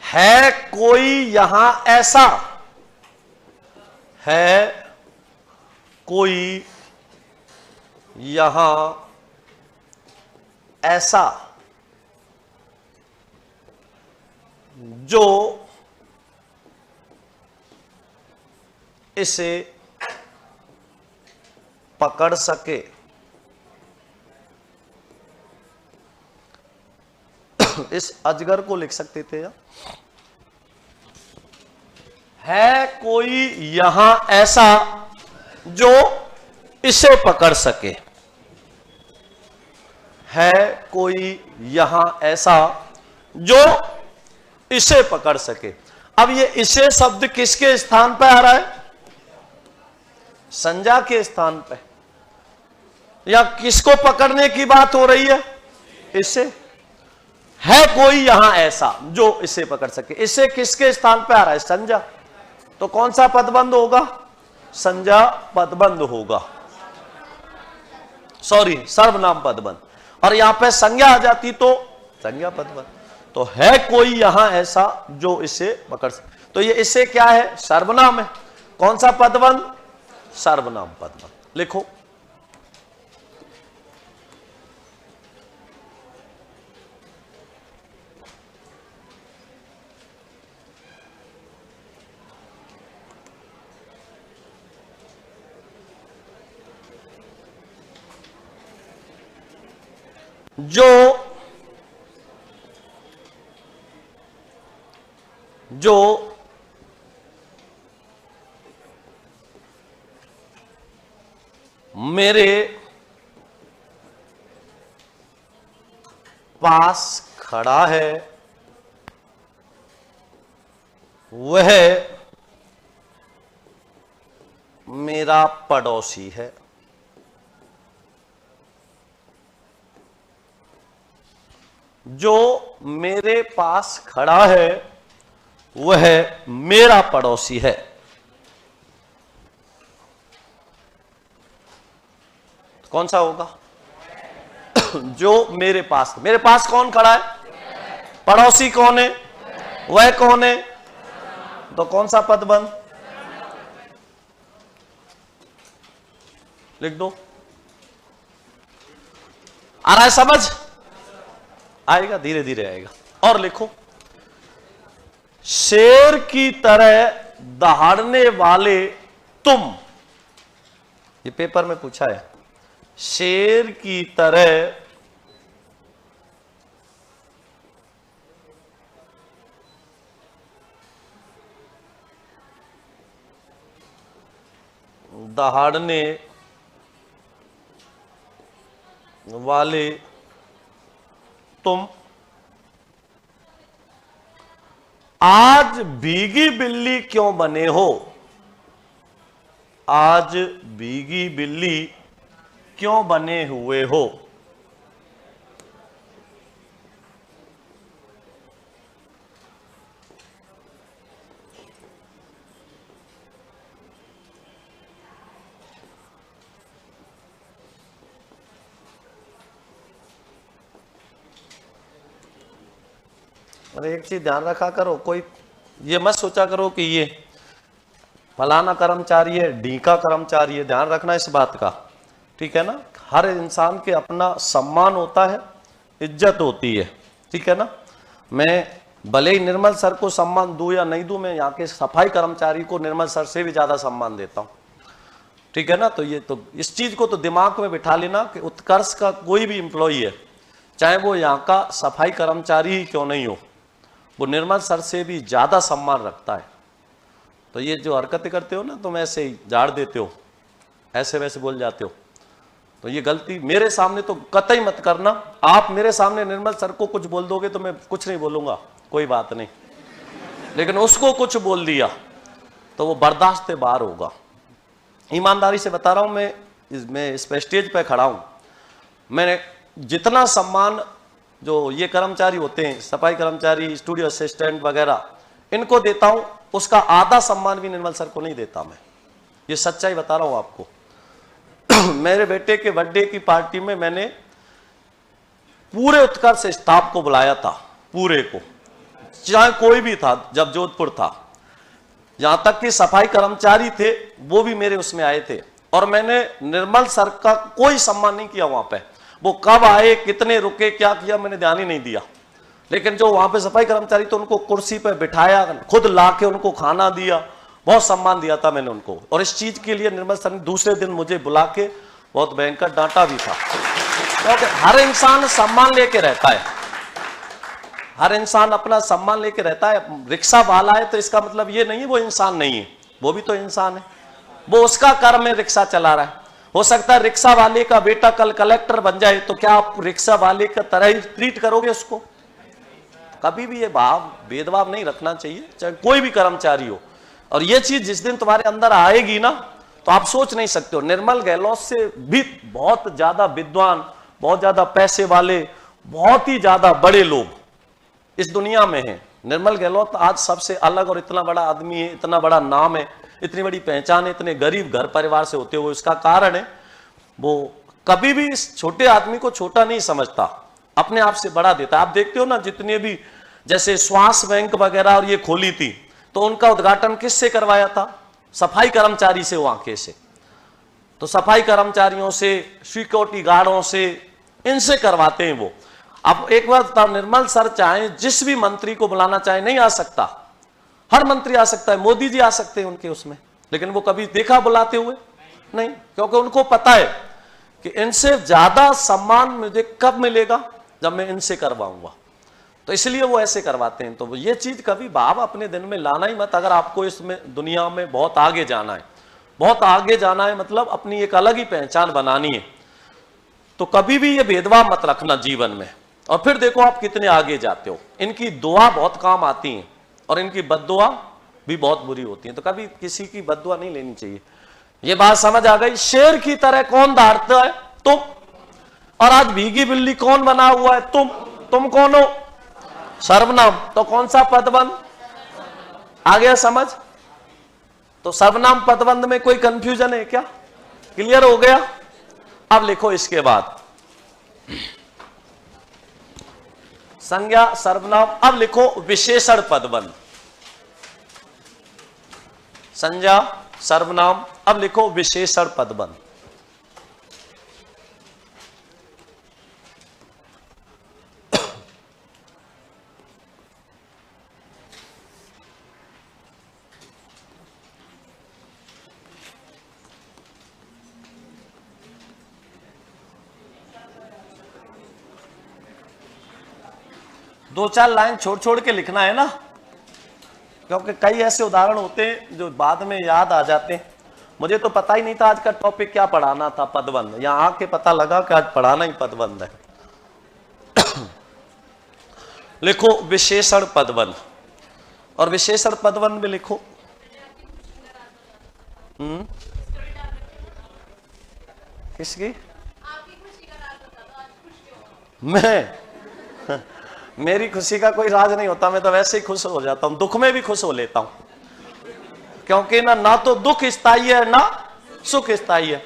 है कोई यहां ऐसा, है कोई यहां ऐसा जो इसे पकड़ सके। इस अजगर को लिख सकते थे या? है कोई यहां ऐसा जो इसे पकड़ सके। है कोई यहां ऐसा जो इसे पकड़ सके। अब ये इसे शब्द किसके स्थान पर आ रहा है? संज्ञा के स्थान पे। या किसको पकड़ने की बात हो रही है? इसे। है कोई यहां ऐसा जो इसे पकड़ सके। इसे किसके स्थान पे आ रहा है? संज्ञा। तो कौन सा पदबंध होगा? संज्ञा पदबंध होगा। सॉरी, सर्वनाम पदबंध। और यहां पे संज्ञा आ जाती तो संज्ञा पदबंध। तो है कोई यहां ऐसा जो इसे पकड़ सके। तो ये इसे क्या है? सर्वनाम है। कौन सा पदबंध? सर्वनाम पदबंध। लिखो। जो मेरे पास खड़ा है वह मेरा पड़ोसी है। जो मेरे पास खड़ा है वह मेरा पड़ोसी है। कौन सा होगा? जो मेरे पास कौन खड़ा है? पड़ोसी कौन है? वह कौन है? तो कौन सा पद बंद? लिख दो। आ रहा है समझ? आएगा, धीरे धीरे आएगा। और लिखो, शेर की तरह दहाड़ने वाले तुम। ये पेपर में पूछा है। शेर की तरह दहाड़ने वाले तुम आज भीगी बिल्ली क्यों बने हो? आज भीगी बिल्ली क्यों बने हुए हो? और एक चीज ध्यान रखा करो, कोई ये मत सोचा करो कि ये फलाना कर्मचारी है, डी का कर्मचारी है। ध्यान रखना इस बात का, ठीक है ना। हर इंसान के अपना सम्मान होता है, इज्जत होती है, ठीक है ना। मैं भले ही निर्मल सर को सम्मान दूं या नहीं दूं, मैं यहाँ के सफाई कर्मचारी को निर्मल सर से भी ज्यादा सम्मान देता हूं, ठीक है ना। तो ये तो इस चीज को तो दिमाग में बिठा लेना कि उत्कर्ष का कोई भी एम्प्लॉई है, चाहे वो यहाँ का सफाई कर्मचारी ही क्यों नहीं हो, वो निर्मल सर से भी ज्यादा सम्मान रखता है। तो ये जो हरकतें करते हो ना, तुम ऐसे ही झाड़ देते हो, ऐसे वैसे बोल जाते हो, तो ये गलती मेरे सामने तो कतई मत करना। आप मेरे सामने निर्मल सर को कुछ बोल दोगे तो मैं कुछ नहीं बोलूंगा, कोई बात नहीं, लेकिन उसको कुछ बोल दिया तो वो बर्दाश्त से बाहर होगा। ईमानदारी से बता रहा हूं, मैं इस पे स्टेज पे खड़ा हूं, मैंने जितना सम्मान जो ये कर्मचारी होते हैं, सफाई कर्मचारी, स्टूडियो असिस्टेंट वगैरह, इनको देता हूं, उसका आधा सम्मान भी निर्मल सर को नहीं देता मैं। ये सच्चाई बता रहा हूं आपको। मेरे बेटे के बर्थडे की पार्टी में मैंने पूरे उत्कर्ष स्टाफ को बुलाया था, पूरे को, चाहे कोई भी था, जब जोधपुर था, यहां तक कि सफाई कर्मचारी थे वो भी मेरे उसमें आए थे, और मैंने निर्मल सर का कोई सम्मान नहीं किया वहां पे। वो कब आए, कितने रुके, क्या किया, मैंने ध्यान ही नहीं दिया। लेकिन जो वहां पे सफाई कर्मचारी तो उनको कुर्सी पे बिठाया, खुद लाके उनको खाना दिया, बहुत सम्मान दिया था मैंने उनको। और इस चीज के लिए निर्मल सर ने दूसरे दिन मुझे बुला के बहुत भयंकर डांटा भी था, क्योंकि हर इंसान सम्मान लेके रहता है, हर इंसान अपना सम्मान लेके रहता है। रिक्शा वाला है तो इसका मतलब ये नहीं है वो इंसान नहीं है, वो भी तो इंसान है, वो उसका कर्म है, रिक्शा चला रहा है। हो सकता है रिक्शा वाले का बेटा कल कलेक्टर बन जाए, तो क्या आप रिक्शा वाले का तरह ही ट्रीट करोगे उसको? कभी भी ये भाव भेदभाव नहीं रखना चाहिए, चाहे कोई भी कर्मचारी हो। और ये चीज जिस दिन तुम्हारे अंदर आएगी ना, तो आप सोच नहीं सकते हो, निर्मल गहलोत से भी बहुत ज्यादा विद्वान, बहुत ज्यादा पैसे वाले, बहुत ही ज्यादा बड़े लोग इस दुनिया में हैं। निर्मल गहलोत आज सबसे अलग और इतना बड़ा आदमी है, इतना बड़ा नाम है, इतनी बड़ी पहचान है, इतने गरीब घर परिवार से होते हुए। इसका कारण है वो कभी भी इस छोटे आदमी को छोटा नहीं समझता, अपने आप से बड़ा देता। आप देखते हो ना, जितने भी जैसे श्वास बैंक वगैरह और ये खोली थी, तो उनका उद्घाटन किससे करवाया था? सफाई कर्मचारी से, वहां के से। तो सफाई कर्मचारियों से, सिक्योरिटी गार्डों से, इनसे करवाते हैं वो। अब एक बार निर्मल सर चाहे जिस भी मंत्री को बुलाना चाहे, नहीं आ सकता, हर मंत्री आ सकता है, मोदी जी आ सकते हैं उनके उसमें, लेकिन वो कभी देखा बुलाते हुए नहीं, क्योंकि उनको पता है कि इनसे ज्यादा सम्मान मुझे कब मिलेगा, जब मैं इनसे करवाऊंगा। तो इसलिए वो ऐसे करवाते हैं। तो ये चीज कभी भाव अपने दिन में लाना ही मत। अगर आपको इसमें दुनिया में बहुत आगे जाना है, बहुत आगे जाना है, मतलब अपनी एक अलग ही पहचान बनानी है, तो कभी भी ये भेदभाव मत रखना जीवन में। और फिर देखो आप कितने आगे जाते हो। इनकी दुआ बहुत काम आती है और इनकी बद्दुआ भी बहुत बुरी होती है। तो कभी किसी की बद्दुआ नहीं लेनी चाहिए। ये बात समझ आ गई। शेर की तरह कौन दौड़ता है? तुम। और आज भीगी बिल्ली कौन बना हुआ है? तुम कौन हो? सर्वनाम। तो कौन सा पदबंध आ गया समझ? तो सर्वनाम पदबंध में कोई कंफ्यूजन है क्या? क्लियर हो गया? अब लिखो इसके बाद संज्ञा सर्वनाम। अब लिखो विशेषण पदबंध। संज्ञा सर्वनाम। अब लिखो विशेषण पदबंध। दो चार लाइन छोड़ छोड़ के लिखना है ना, क्योंकि कई ऐसे उदाहरण होते हैं जो बाद में याद आ जाते हैं। मुझे तो पता ही नहीं था आज का टॉपिक क्या पढ़ाना था, पदबंध। यहां आके पता लगा कि आज पढ़ाना ही पदबंध है। लिखो विशेषण पदबंध। और विशेषण पदबंध में लिखो किसकी? मैं मेरी खुशी का कोई राज नहीं होता। मैं तो वैसे ही खुश हो जाता हूं, दुख में भी खुश हो लेता हूं, क्योंकि ना तो दुख स्थायी है ना सुख स्थायी है।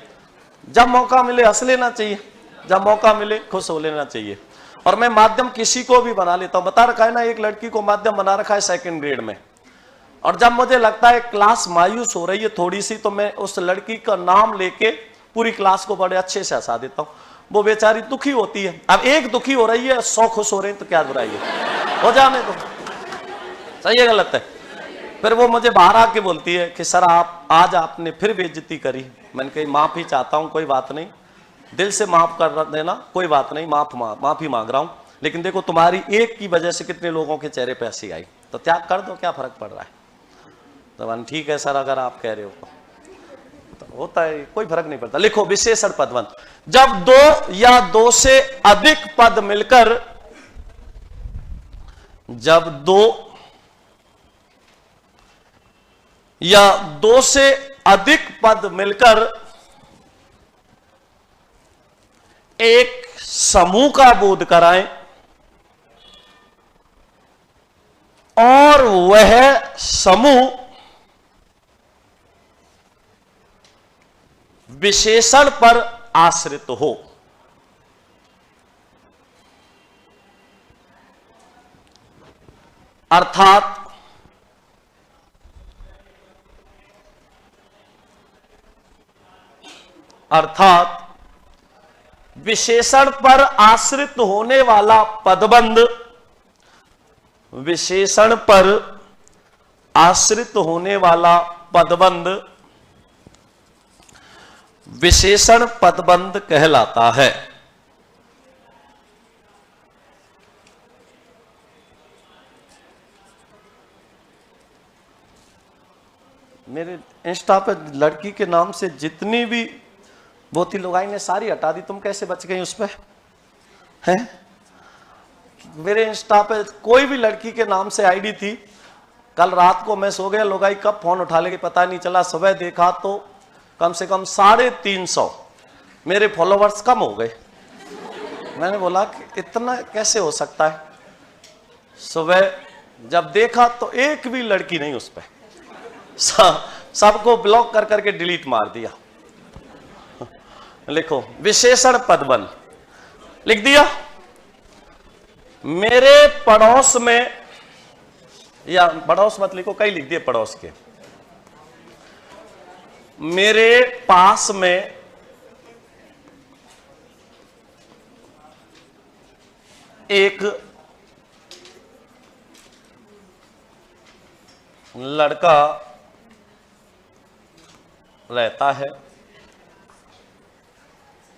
जब मौका मिले हंस लेना चाहिए, जब मौका मिले खुश हो लेना चाहिए। और मैं माध्यम किसी को भी बना लेता हूं। बता रखा है ना, एक लड़की को माध्यम बना रखा है 2nd ग्रेड में। और जब मुझे लगता है क्लास मायूस हो रही है थोड़ी सी, तो मैं उस लड़की का नाम लेके पूरी क्लास को बड़े अच्छे से हंसा देता हूं। वो बेचारी दुखी होती है। अब एक दुखी हो रही है, 100 खुश हो रहे हैं, तो क्या बुराई है? हो जाने दो। सही है गलत है? फिर वो मुझे बाहर आके बोलती है कि सर आप आज आपने फिर बेइज्जती करी। मैंने कही माफी चाहता हूं, कोई बात नहीं, दिल से माफ कर देना, कोई बात नहीं, माफी मांग रहा हूं। लेकिन देखो तुम्हारी एक की वजह से कितने लोगों के चेहरे पे हंसी आई, तो त्याग कर दो, क्या फर्क पड़ रहा है? तो ठीक है सर, अगर आप कह रहे हो तो होता है, कोई फर्क नहीं पड़ता। लिखो विशेषण पदबंध। जब दो या दो से अधिक पद मिलकर, जब दो या दो से अधिक पद मिलकर एक समूह का बोध कराएं और वह समूह विशेषण पर आश्रित हो। अर्थात विशेषण पर आश्रित होने वाला पदबंध, विशेषण पर आश्रित होने वाला पदबंध विशेषण पदबंध कहलाता है। मेरे इंस्टा पे लड़की के नाम से जितनी भी बोती लुगाई ने सारी हटा दी। तुम कैसे बच गई उस पे? हैं? मेरे इंस्टा पे कोई भी लड़की के नाम से आईडी थी। कल रात को मैं सो गया, लुगाई कब फोन उठा लेके पता नहीं चला। सुबह देखा तो कम से कम 350 मेरे फॉलोवर्स कम हो गए। मैंने बोला कि इतना कैसे हो सकता है? सुबह जब देखा तो एक भी लड़की नहीं उस पर, सबको ब्लॉक कर करके डिलीट मार दिया। लिखो विशेषण पदबंध। लिख दिया? मेरे पड़ोस में, या पड़ोस मत लिखो, कई लिख दिए पड़ोस के। मेरे पास में एक लड़का रहता है।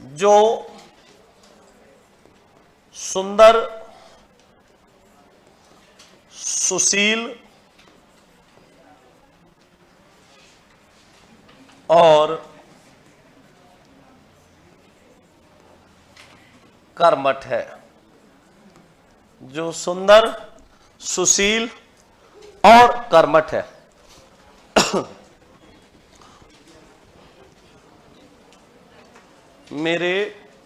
जो सुंदर, सुशील और कर्मठ है। जो सुंदर, सुशील और कर्मठ है। मेरे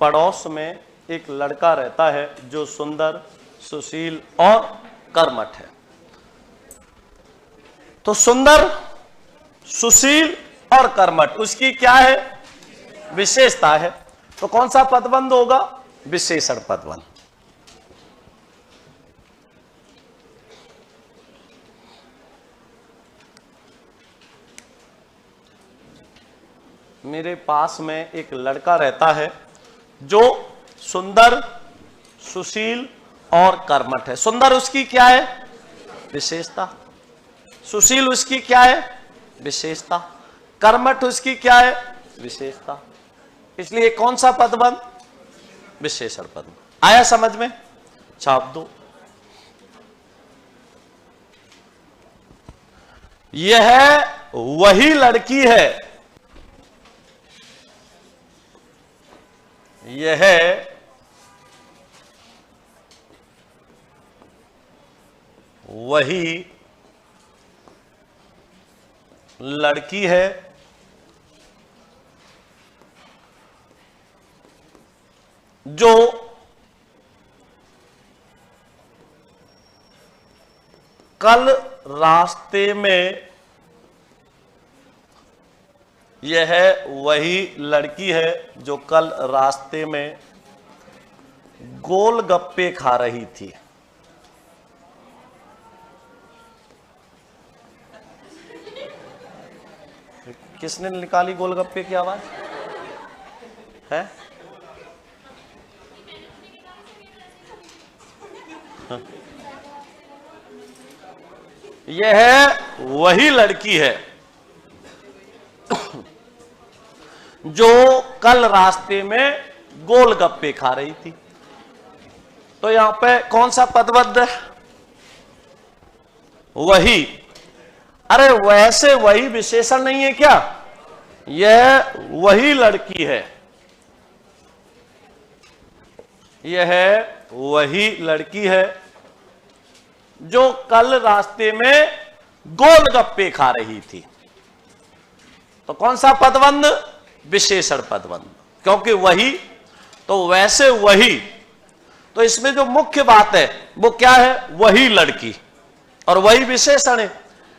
पड़ोस में एक लड़का रहता है जो सुंदर, सुशील और कर्मठ है। तो सुंदर, सुशील और कर्मठ उसकी क्या है? विशेषता है। तो कौन सा पदबंध होगा? विशेषण पदबंध। मेरे पास में एक लड़का रहता है जो सुंदर, सुशील और कर्मठ है। सुंदर उसकी क्या है? विशेषता। सुशील उसकी क्या है? विशेषता। कर्मठ उसकी क्या है? विशेषता। इसलिए कौन सा पदबंध? विशेषण पदबंध। आया समझ में? छाप दो। यह वही लड़की है, यह वही लड़की है जो कल रास्ते में, यह वही लड़की है जो कल रास्ते में गोलगप्पे खा रही थी। किसने निकाली गोलगप्पे की आवाज? है? यह वही लड़की है जो कल रास्ते में गोलगप्पे खा रही थी। तो यहां पे कौन सा पदबंध है? वही। अरे वैसे वही विशेषण नहीं है क्या? यह वही लड़की है, यह वही लड़की है जो कल रास्ते में गोलगप्पे खा रही थी। तो कौन सा पदबंध? विशेषण पदबंध। क्योंकि वही, तो वैसे वही, तो इसमें जो मुख्य बात है वो क्या है? वही लड़की, और वही विशेषण है।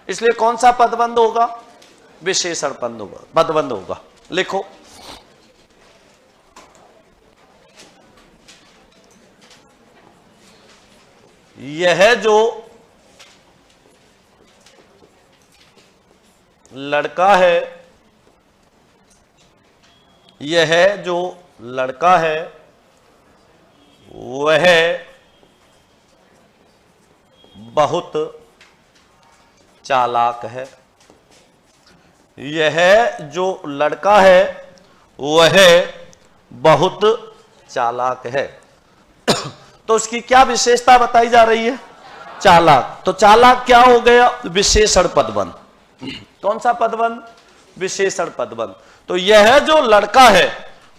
इसलिए कौन सा पदबंध होगा? विशेषण पदबंध होगा। लिखो। यह जो लड़का है, यह जो लड़का है वह बहुत चालाक है। यह जो लड़का है वह बहुत चालाक है। तो उसकी क्या विशेषता बताई जा रही है? चालाक। तो चालाक क्या हो गया? विशेषण पदबंध। कौन सा पदबंध? विशेषण पदबंध। तो यह जो लड़का है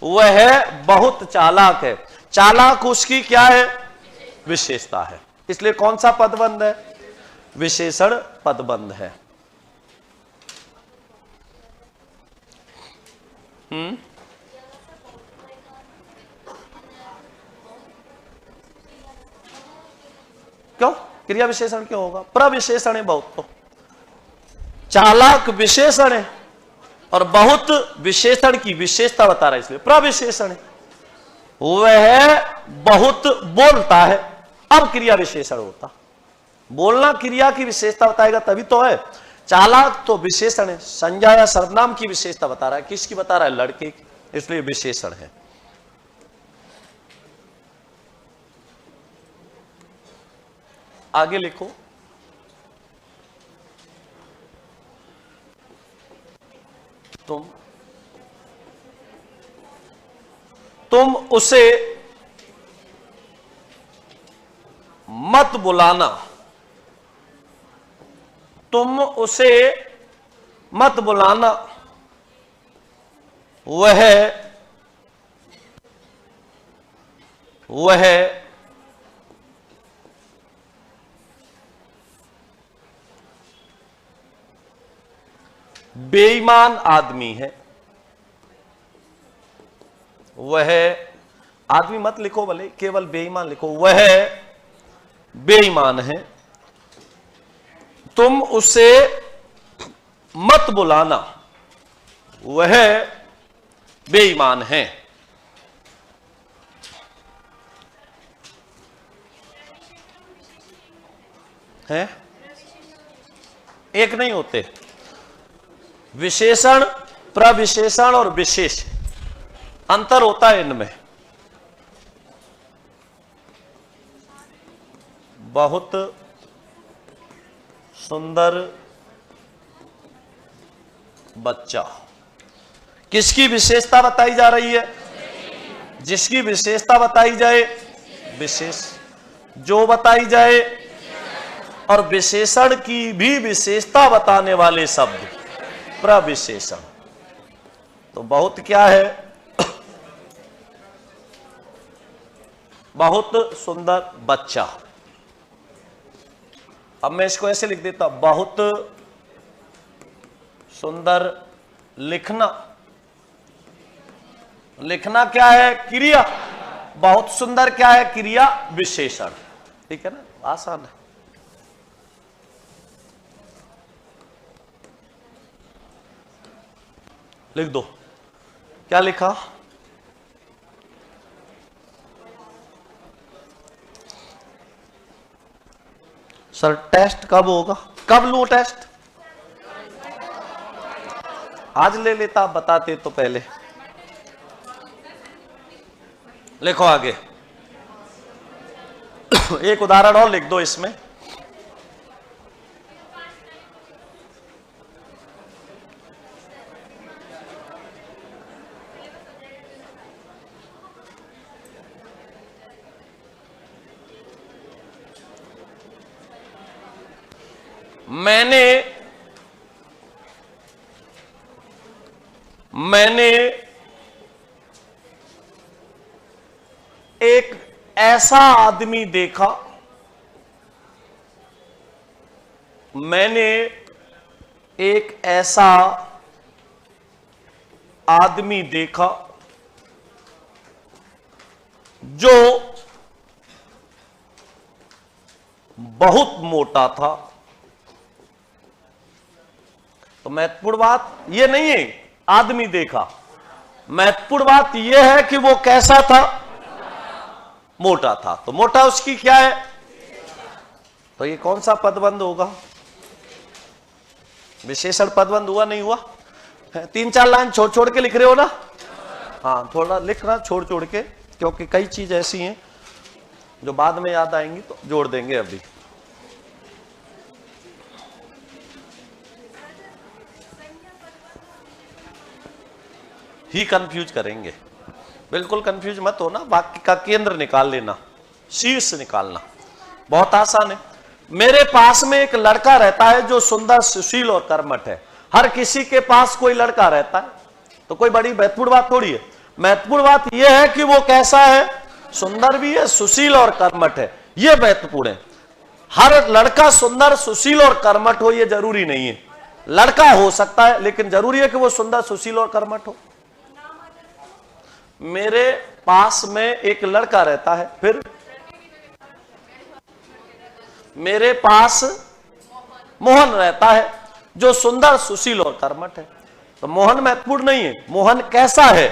वह बहुत चालाक है। चालाक उसकी क्या है? विशेषता है। इसलिए कौन सा पदबंध है? विशेषण पदबंध है। क्यों? क्रिया विशेषण क्यों होगा? प्रविशेषण है बहुत। तो चालाक विशेषण है और बहुत विशेषण की विशेषता बता रहा है, इसलिए प्रविशेषण है। वह बहुत बोलता है, अब क्रिया विशेषण होता। बोलना क्रिया की विशेषता बताएगा तभी तो है। चालाक तो विशेषण है, संज्ञा या सर्वनाम की विशेषता बता रहा है। किसकी बता रहा है? लड़के की, इसलिए विशेषण है। आगे लिखो। तुम तुम उसे मत बुलाना, तुम उसे मत बुलाना, वह बेईमान आदमी है। वह आदमी मत लिखो, भले केवल बेईमान लिखो। वह बेईमान है, तुम उसे मत बुलाना, वह बेईमान है। हैं? एक नहीं होते, विशेषण, प्रविशेषण और विशेष, अंतर होता है इनमें। बहुत सुंदर बच्चा, किसकी विशेषता बताई जा रही है? जिसकी विशेषता बताई जाए विशेष, जो बताई जाए, और विशेषण की भी विशेषता बताने वाले शब्द प्रविशेषण। तो बहुत क्या है? बहुत सुंदर बच्चा। अब मैं इसको ऐसे लिख देता, बहुत सुंदर लिखना। लिखना क्या है? क्रिया। बहुत सुंदर क्या है? क्रिया विशेषण। ठीक है ना, आसान है। लिख दो, क्या लिखा? सर टेस्ट कब होगा? कब लूं टेस्ट? आज ले लेता, आप बताते तो पहले। लिखो आगे। एक उदाहरण और लिख दो इसमें। मैंने एक ऐसा आदमी देखा। मैंने एक ऐसा आदमी देखा जो बहुत मोटा था। तो महत्वपूर्ण बात यह नहीं है आदमी देखा, महत्वपूर्ण बात यह है कि वो कैसा था? मोटा था। तो मोटा उसकी क्या है? तो ये कौन सा पदबंध होगा? विशेषण पदबंध हुआ नहीं हुआ? 3-4 लाइन छोड़ छोड़ के लिख रहे हो ना? हाँ, थोड़ा लिखना छोड़ छोड़ के, क्योंकि कई चीज ऐसी हैं जो बाद में याद आएंगी, तो जोड़ देंगे। अभी ही कंफ्यूज करेंगे, बिल्कुल कंफ्यूज मत होना। वाक्य का केंद्र निकाल लेना, शीर्ष निकालना, बहुत आसान है। मेरे पास में एक लड़का रहता है जो सुंदर, सुशील और कर्मठ है। हर किसी के पास कोई लड़का रहता है, तो कोई बड़ी महत्वपूर्ण बात थोड़ी है। महत्वपूर्ण बात यह है कि वो कैसा है? सुंदर भी है, सुशील और कर्मठ है। यह महत्वपूर्ण है। हर लड़का सुंदर, सुशील और कर्मठ हो, यह जरूरी नहीं है। लड़का हो सकता है, लेकिन जरूरी है कि वो सुंदर, सुशील और कर्मठ हो। मेरे पास में एक लड़का रहता है, फिर मेरे पास मोहन रहता है जो सुंदर, सुशील और कर्मठ है। तो मोहन महत्वपूर्ण नहीं है, मोहन कैसा है?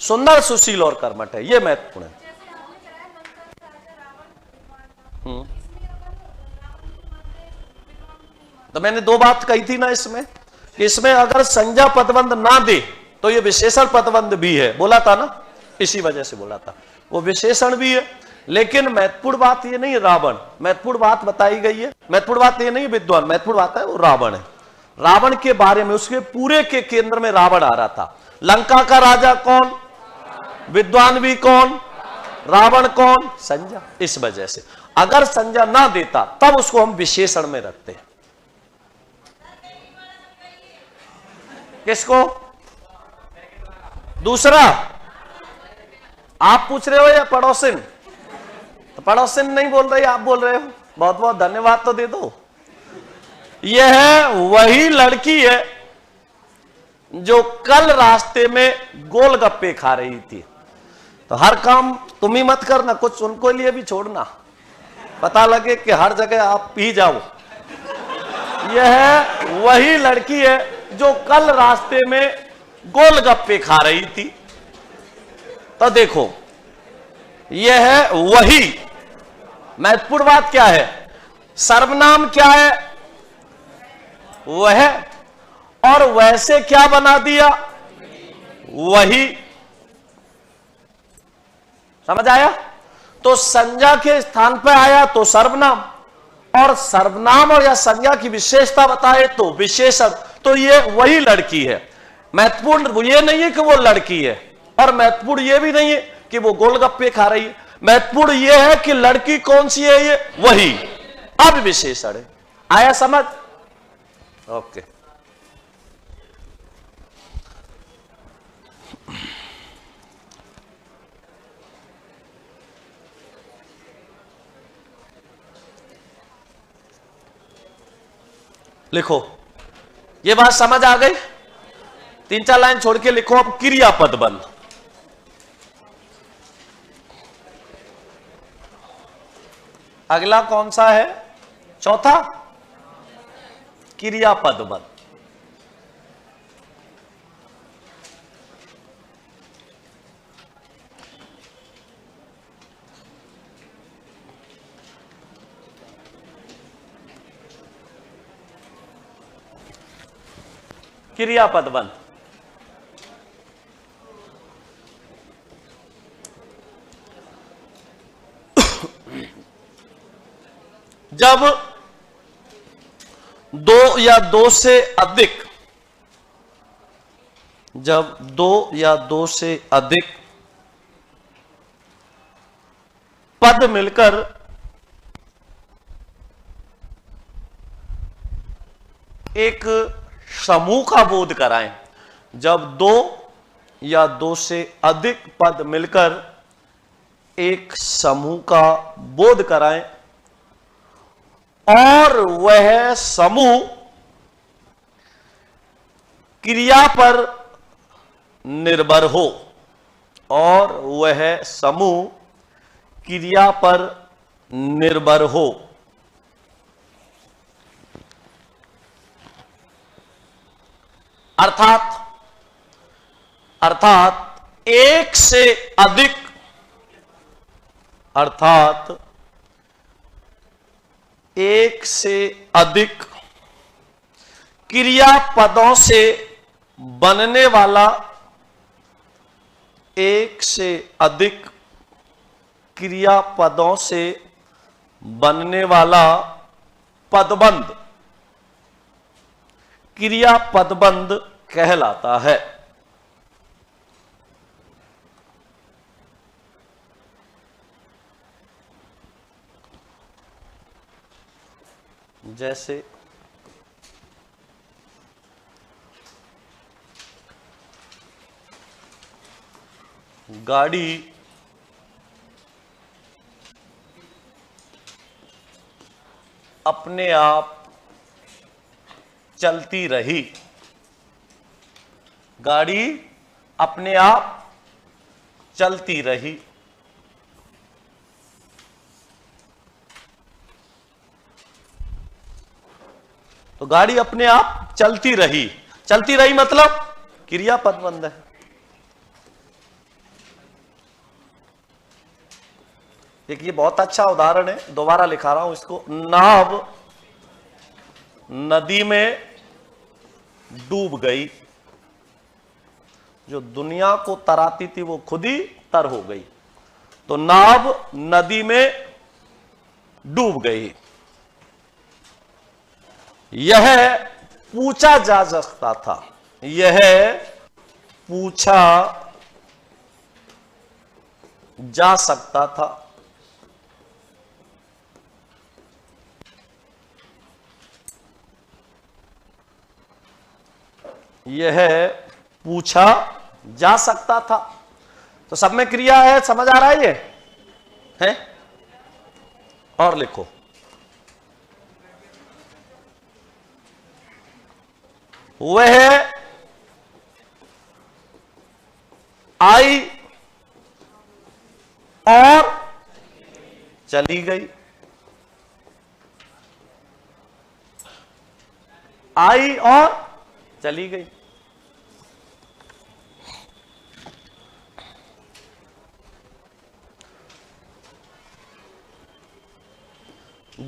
सुंदर, सुशील और कर्मठ है, यह महत्वपूर्ण है। तो मैंने 2 बात कही थी ना इसमें, कि इसमें अगर संज्ञा पदबंध ना दे तो ये विशेषण पदबंध भी है, बोला था ना, इसी वजह से बोला था। वो विशेषण भी है, लेकिन महत्वपूर्ण बात ये नहीं है रावण। महत्वपूर्ण बात बताई गई है, महत्वपूर्ण बात ये नहीं विद्वान, महत्वपूर्ण बात है वो रावण है। रावण के बारे में, उसके पूरे के केंद्र में रावण आ रहा था। लंका का राजा कौन? विद्वान भी कौन? रावण। कौन? संज्ञा। इस वजह से अगर संज्ञा ना देता तब उसको हम विशेषण में रखते हैं। किसको? दूसरा आप पूछ रहे हो या पड़ोसिन? तो पड़ोसिन नहीं बोल रही, आप बोल रहे हो। बहुत बहुत धन्यवाद तो दे दो। यह वही लड़की है जो कल रास्ते में गोलगप्पे खा रही थी। तो हर काम तुम ही मत करना, कुछ उनको लिए भी छोड़ना, पता लगे कि हर जगह आप पी जाओ। यह वही लड़की है जो कल रास्ते में गोलगप्पे खा रही थी। तो देखो, यह वही, महत्वपूर्ण बात क्या है? सर्वनाम क्या है? वह। और वैसे क्या बना दिया? वही। समझ आया? तो संज्ञा के स्थान पर आया तो सर्वनाम, और सर्वनाम और या संज्ञा की विशेषता बताए तो विशेषण। तो ये वही लड़की है। महत्वपूर्ण ये नहीं है कि वो लड़की है, और महत्वपूर्ण ये भी नहीं है कि वो गोलगप्पे खा रही है। महत्वपूर्ण ये है कि लड़की कौन सी है? ये वही। अब विशेषण है। आया समझ? ओके। लिखो, ये बात समझ आ गई? 3-4 लाइन छोड़ के लिखो अब क्रियापद बंद। अगला कौन सा है? चौथा, क्रियापद बंद। क्रियापद बंद। जब दो या दो से अधिक, जब दो या दो से अधिक पद मिलकर एक समूह का बोध कराएं, जब दो या दो से अधिक पद मिलकर एक समूह का बोध कराएं और वह समूह क्रिया पर निर्भर हो, और वह समूह क्रिया पर निर्भर हो, अर्थात एक से अधिक, अर्थात एक से अधिक क्रियापदों से बनने वाला, एक से अधिक क्रियापदों से बनने वाला पदबंध क्रियापदबंध कहलाता है। जैसे गाड़ी अपने आप चलती रही, गाड़ी अपने आप चलती रही। तो गाड़ी अपने आप चलती रही, चलती रही मतलब क्रियापदबंध है। एक ये बहुत अच्छा उदाहरण है, दोबारा लिखा रहा हूं इसको। नाव नदी में डूब गई, जो दुनिया को तराती थी वो खुद ही तर हो गई। तो नाव नदी में डूब गई। यह पूछा जा सकता था, यह पूछा जा सकता था। यह पूछा जा सकता था। तो सब में क्रिया है, समझ आ रहा है ये है? और लिखो, वह आई और चली गई। आई और चली गई।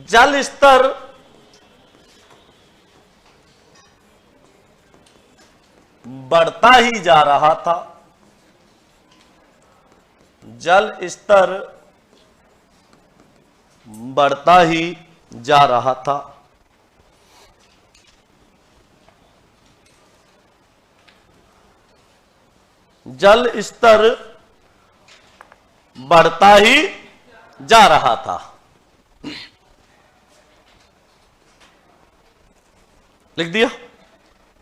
जल स्तर बढ़ता ही जा रहा था। जल स्तर बढ़ता ही जा रहा था। जल स्तर बढ़ता ही जा रहा था। लिख दिया?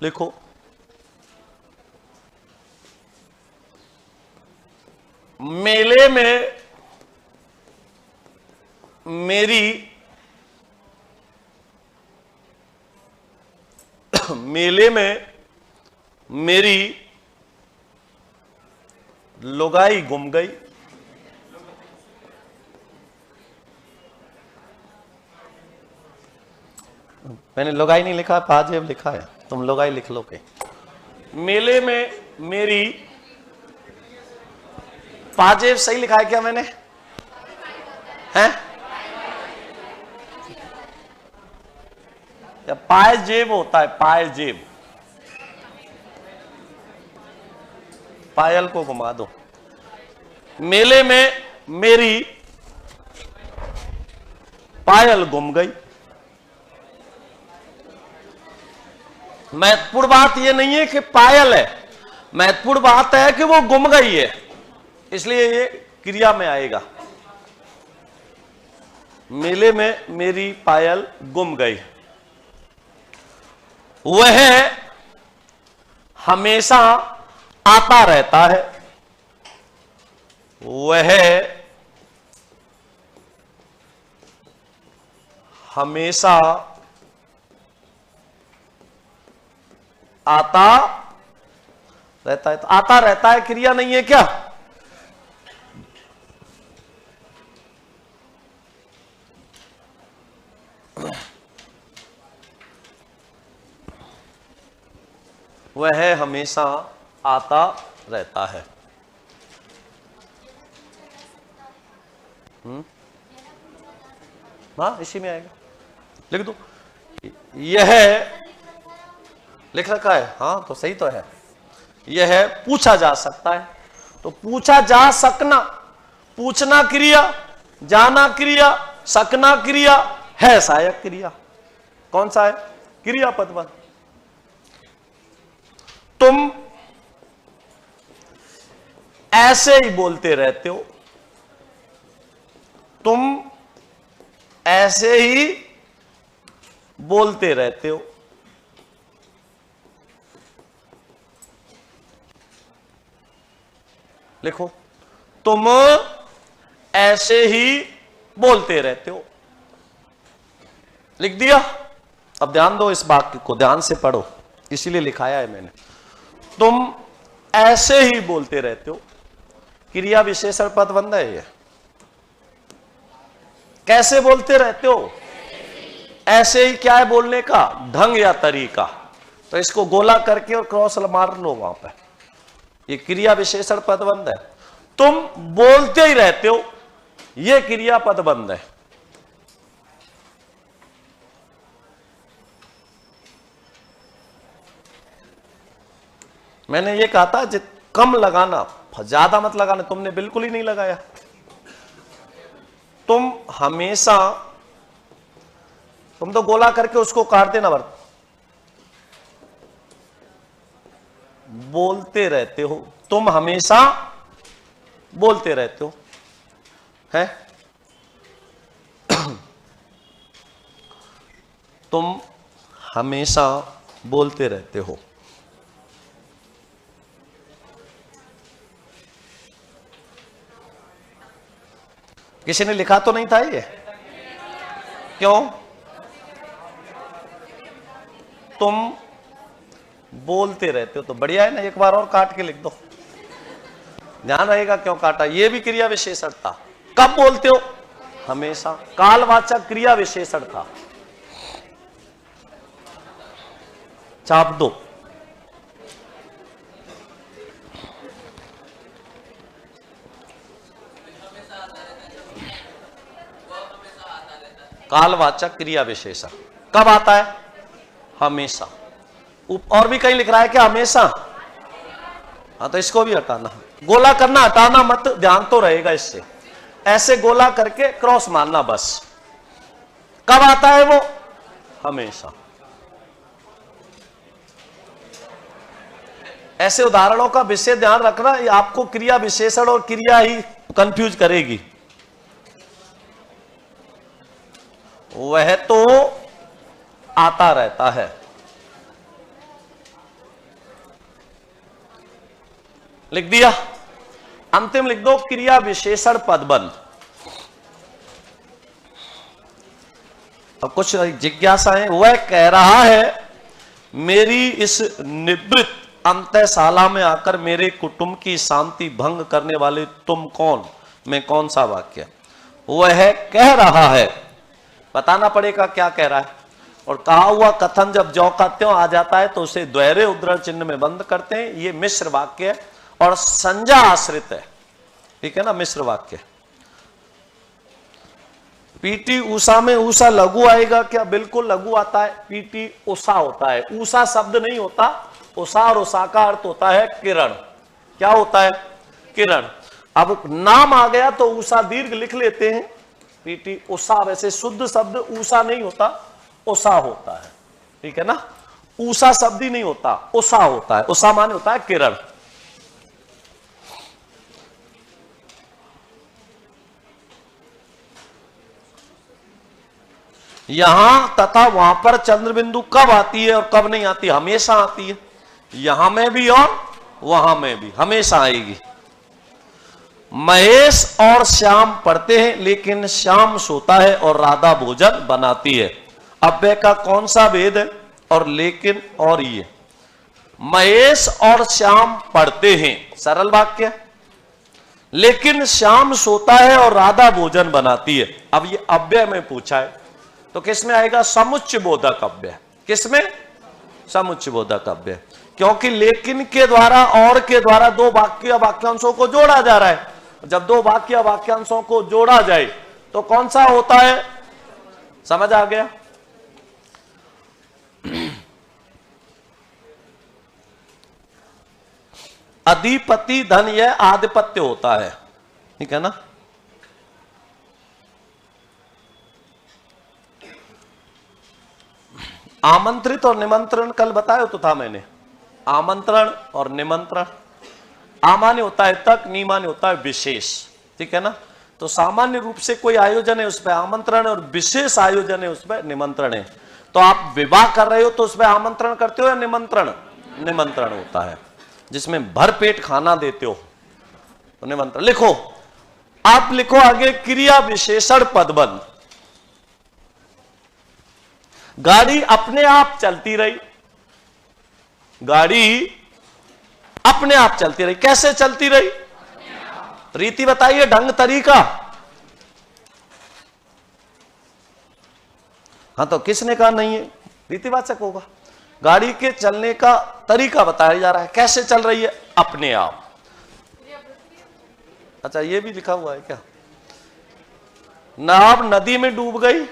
लिखो, मेले में मेरी मेले में मेरी लुगाई गुम गई। मैंने लुगाई नहीं लिखा, पाजेब लिखा है, तुम लुगाई लिख लो के। मेले में मेरी, पाजेब सही लिखा है क्या मैंने? हैं? या पायजेब होता है? पायजेब, पायल को घुमा दो। मेले में मेरी पायल गुम गई। महत्वपूर्ण बात यह नहीं है कि पायल है, महत्वपूर्ण बात है कि वो गुम गई है, इसलिए ये क्रिया में आएगा। मेले में मेरी पायल गुम गई। वह हमेशा आता रहता है। वह हमेशा आता रहता है। तो आता रहता है क्रिया नहीं है क्या? वह हमेशा आता रहता है। हाँ, इसी में आएगा, लिख दो। यह लिख रखा है, हाँ तो सही तो है। यह पूछा जा सकता है। तो पूछा जा सकना, पूछना क्रिया, जाना क्रिया, सकना क्रिया, है सहायक क्रिया। कौन सा है? क्रियापद वन। तुम ऐसे ही बोलते रहते हो। तुम ऐसे ही बोलते रहते हो। लिखो, तुम ऐसे ही बोलते रहते हो। लिख दिया? अब ध्यान दो, इस वाक्य को ध्यान से पढ़ो, इसीलिए लिखाया है मैंने। तुम ऐसे ही बोलते रहते हो, क्रिया विशेषण पदबंध है ये। कैसे बोलते रहते हो? ऐसे ही क्या है बोलने का? ढंग या तरीका। तो इसको गोला करके और क्रॉस मार लो वहां पर। ये क्रिया विशेषण पदबंध है। तुम बोलते ही रहते हो, ये क्रिया पदबंध है। मैंने ये कहा था कम लगाना, ज्यादा मत लगाना, तुमने बिल्कुल ही नहीं लगाया। तुम हमेशा, तुम तो गोला करके उसको काट देना, वर्त बोलते रहते हो। तुम हमेशा बोलते रहते हो। है? तुम हमेशा बोलते रहते हो। किसी ने लिखा तो नहीं था ये? क्यों? तुम बोलते रहते हो तो बढ़िया है ना, एक बार और काट के लिख दो, ध्यान रहेगा क्यों काटा। ये भी क्रिया विशेषण था। कब बोलते हो? हमेशा। कालवाचक क्रिया विशेषण था। छाप दो। कालवाचक क्रिया विशेषण कब आता है? हमेशा। और भी कहीं लिख रहा है क्या हमेशा? हाँ तो इसको भी हटाना। गोला करना, हटाना मत, ध्यान तो रहेगा इससे। ऐसे गोला करके क्रॉस मारना बस। कब आता है वो? हमेशा। ऐसे उदाहरणों का विशेष ध्यान रखना, ये आपको क्रिया विशेषण और क्रिया ही कंफ्यूज करेगी। वह तो आता रहता है। लिख दिया? अंतिम लिख दो क्रिया विशेषण पदबंध। अब कुछ जिज्ञासाएं। वह कह रहा है मेरी इस निवृत्त अंतःशाला में आकर मेरे कुटुंब की शांति भंग करने वाले तुम कौन? में कौन सा वाक्य? वह कह रहा है, बताना पड़ेगा क्या कह रहा है। और कहा हुआ कथन जब ज्यों का त्यों आ जाता है तो उसे द्वैरे उद्धरण चिन्ह में बंद करते हैं। ये मिश्र वाक्य है और संज्ञा आश्रित है, ठीक है ना, मिश्र वाक्य। पीटी उषा में ऊषा लघु आएगा क्या? बिल्कुल लघु आता है। पीटी उषा होता है, ऊषा शब्द नहीं होता। उषा और उषा का अर्थ होता है किरण। क्या होता है? किरण। अब नाम आ गया तो उषा दीर्घ लिख लेते हैं। पीटी उषा, वैसे शुद्ध शब्द ऊषा नहीं होता, उषा होता है, ठीक है ना। ऊषा शब्द ही नहीं होता, उषा होता है। उषा माने होता है किरण। यहां तथा वहां पर चंद्र बिंदु कब आती है और कब नहीं आती? हमेशा आती है। यहां में भी और वहां में भी हमेशा आएगी। महेश और श्याम पढ़ते हैं लेकिन श्याम सोता है और राधा भोजन बनाती है। अव्यय का कौन सा भेद है? और लेकिन और ये। महेश और श्याम पढ़ते हैं, सरल वाक्य। लेकिन श्याम सोता है और राधा भोजन बनाती है। अब ये अव्यय में पूछा है तो किसमें आएगा? समुच्चय बोधक अव्यय। किसमें? समुच्चय बोधक अव्यय। क्योंकि लेकिन के द्वारा और के द्वारा दो वाक्य वाक्यांशों को जोड़ा जा रहा है। जब दो वाक्य वाक्यांशों को जोड़ा जाए तो कौन सा होता है? समझ आ गया? अधिपति धन यह आधिपत्य होता है, ठीक है ना। आमंत्रित और निमंत्रण कल बताया तो था मैंने। आमंत्रण और निमंत्रण। आमान्य होता है तक, नीमान्य होता है विशेष, ठीक है ना। तो सामान्य रूप से कोई आयोजन है उस पर आमंत्रण और विशेष आयोजन है उस पर निमंत्रण है। तो आप विवाह कर रहे हो तो उस पर आमंत्रण करते हो या निमंत्रण? निमंत्रण होता है। जिसमें भरपेट खाना देते हो तो निमंत्रण। लिखो, आप लिखो आगे क्रिया विशेषण पदबंध। गाड़ी अपने आप चलती रही। गाड़ी अपने आप चलती रही। कैसे चलती रही? रीति बताइए, ढंग, तरीका। हाँ तो किसने कहा नहीं है? रीतिवाचक होगा। गाड़ी के चलने का तरीका बताया जा रहा है। कैसे चल रही है? अपने आप। अच्छा ये भी लिखा हुआ है क्या? नाव नदी में डूब गई,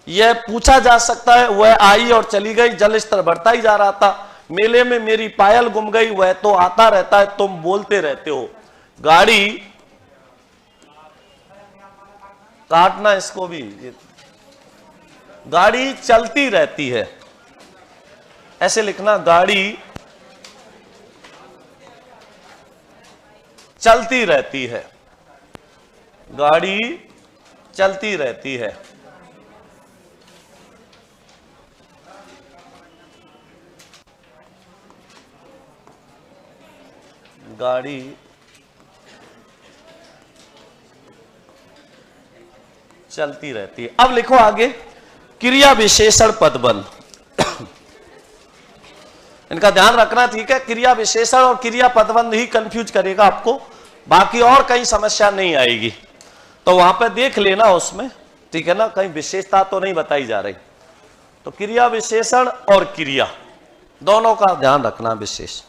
यह पूछा जा सकता है। वह आई और चली गई, जल स्तर बढ़ता ही जा रहा था। मेले में मेरी पायल गुम गई, वह तो आता रहता है, तुम बोलते रहते हो। गाड़ी, काटना इसको भी, गाड़ी चलती रहती है, ऐसे लिखना। गाड़ी चलती रहती है। गाड़ी चलती रहती है। गाड़ी चलती रहती है। अब लिखो आगे क्रिया विशेषण पदबंध। इनका ध्यान रखना, ठीक है। क्रिया विशेषण और क्रिया पदबंध ही कंफ्यूज करेगा आपको, बाकी और कहीं समस्या नहीं आएगी। तो वहां पे देख लेना उसमें, ठीक है ना, कहीं विशेषता तो नहीं बताई जा रही। तो क्रिया विशेषण और क्रिया दोनों का ध्यान रखना विशेष।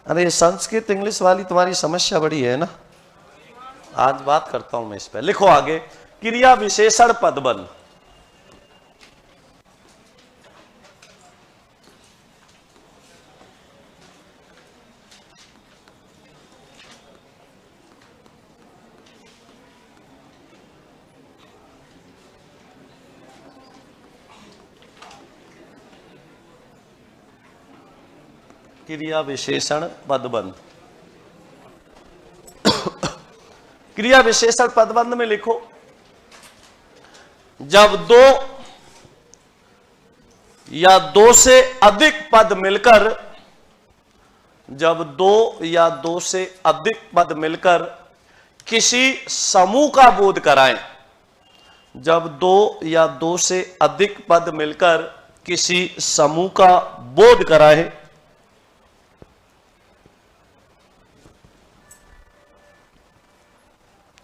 अरे संस्कृत इंग्लिश वाली तुम्हारी समस्या बड़ी है ना, आज बात करता हूं मैं इस पे। लिखो आगे क्रिया विशेषण पदबंध। क्रिया विशेषण पदबंध। क्रिया विशेषण पदबंध में लिखो जब दो या दो से अधिक पद मिलकर, जब दो या दो से अधिक पद मिलकर किसी समूह का बोध कराएं, जब दो या दो से अधिक पद मिलकर किसी समूह का बोध कराएं,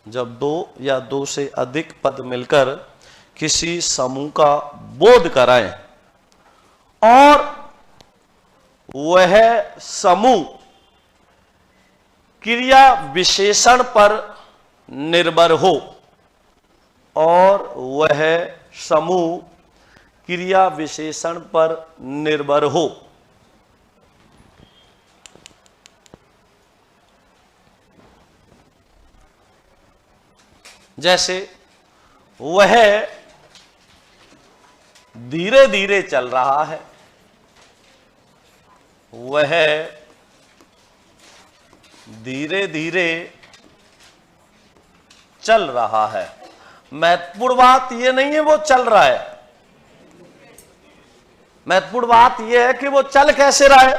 जब दो या दो से अधिक पद मिलकर किसी समूह का बोध कराएं और वह समूह क्रिया विशेषण पर निर्भर हो, और वह समूह क्रिया विशेषण पर निर्भर हो। जैसे वह धीरे धीरे चल रहा है, वह धीरे धीरे चल रहा है। महत्वपूर्ण बात यह नहीं है वो चल रहा है, महत्वपूर्ण बात यह है कि वो चल कैसे रहा है।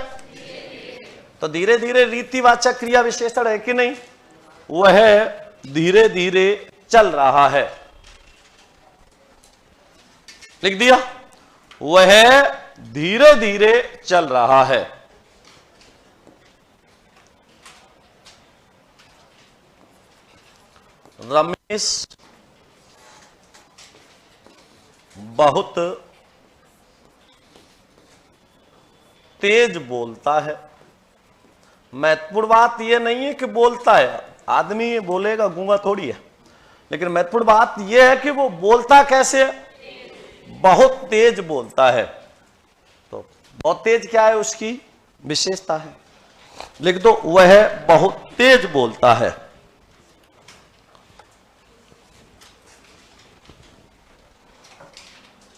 तो धीरे धीरे रीतिवाचक क्रिया विशेषण है कि नहीं, वह धीरे धीरे चल रहा है। लिख दिया, वह धीरे धीरे चल रहा है। रमेश बहुत तेज बोलता है। महत्वपूर्ण बात यह नहीं है कि बोलता है, आदमी ये बोलेगा गूंगा थोड़ी है, लेकिन महत्वपूर्ण बात यह है कि वो बोलता कैसे है, बहुत तेज बोलता है। तो बहुत तेज क्या है, उसकी विशेषता है। लिख दो, वह बहुत तेज बोलता है।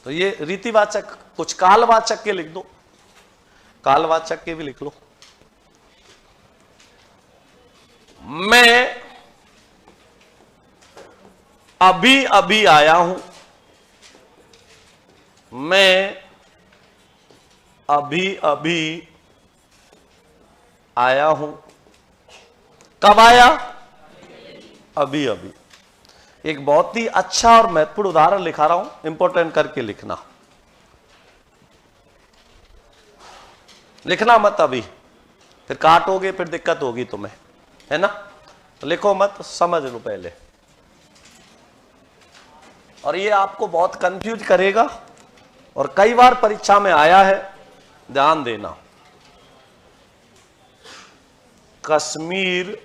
तो ये रीतिवाचक, कुछ कालवाचक के लिख दो, कालवाचक के भी लिख लो। मैं अभी अभी आया हूं, मैं अभी अभी आया हूं। कब आया, अभी अभी। एक बहुत ही अच्छा और महत्वपूर्ण उदाहरण लिखा रहा हूं, इंपॉर्टेंट करके लिखना, लिखना मत अभी, फिर काटोगे फिर दिक्कत होगी तुम्हें, है ना। तो लिखो मत, समझ लो पहले, और ये आपको बहुत कंफ्यूज करेगा और कई बार परीक्षा में आया है, ध्यान देना। कश्मीर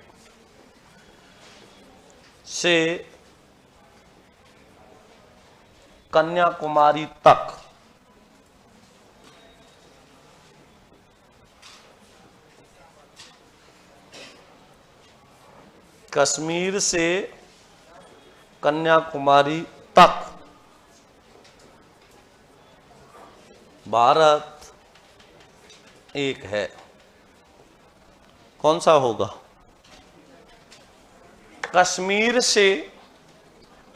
से कन्याकुमारी तक कश्मीर से कन्याकुमारी तक भारत एक है। कौन सा होगा? कश्मीर से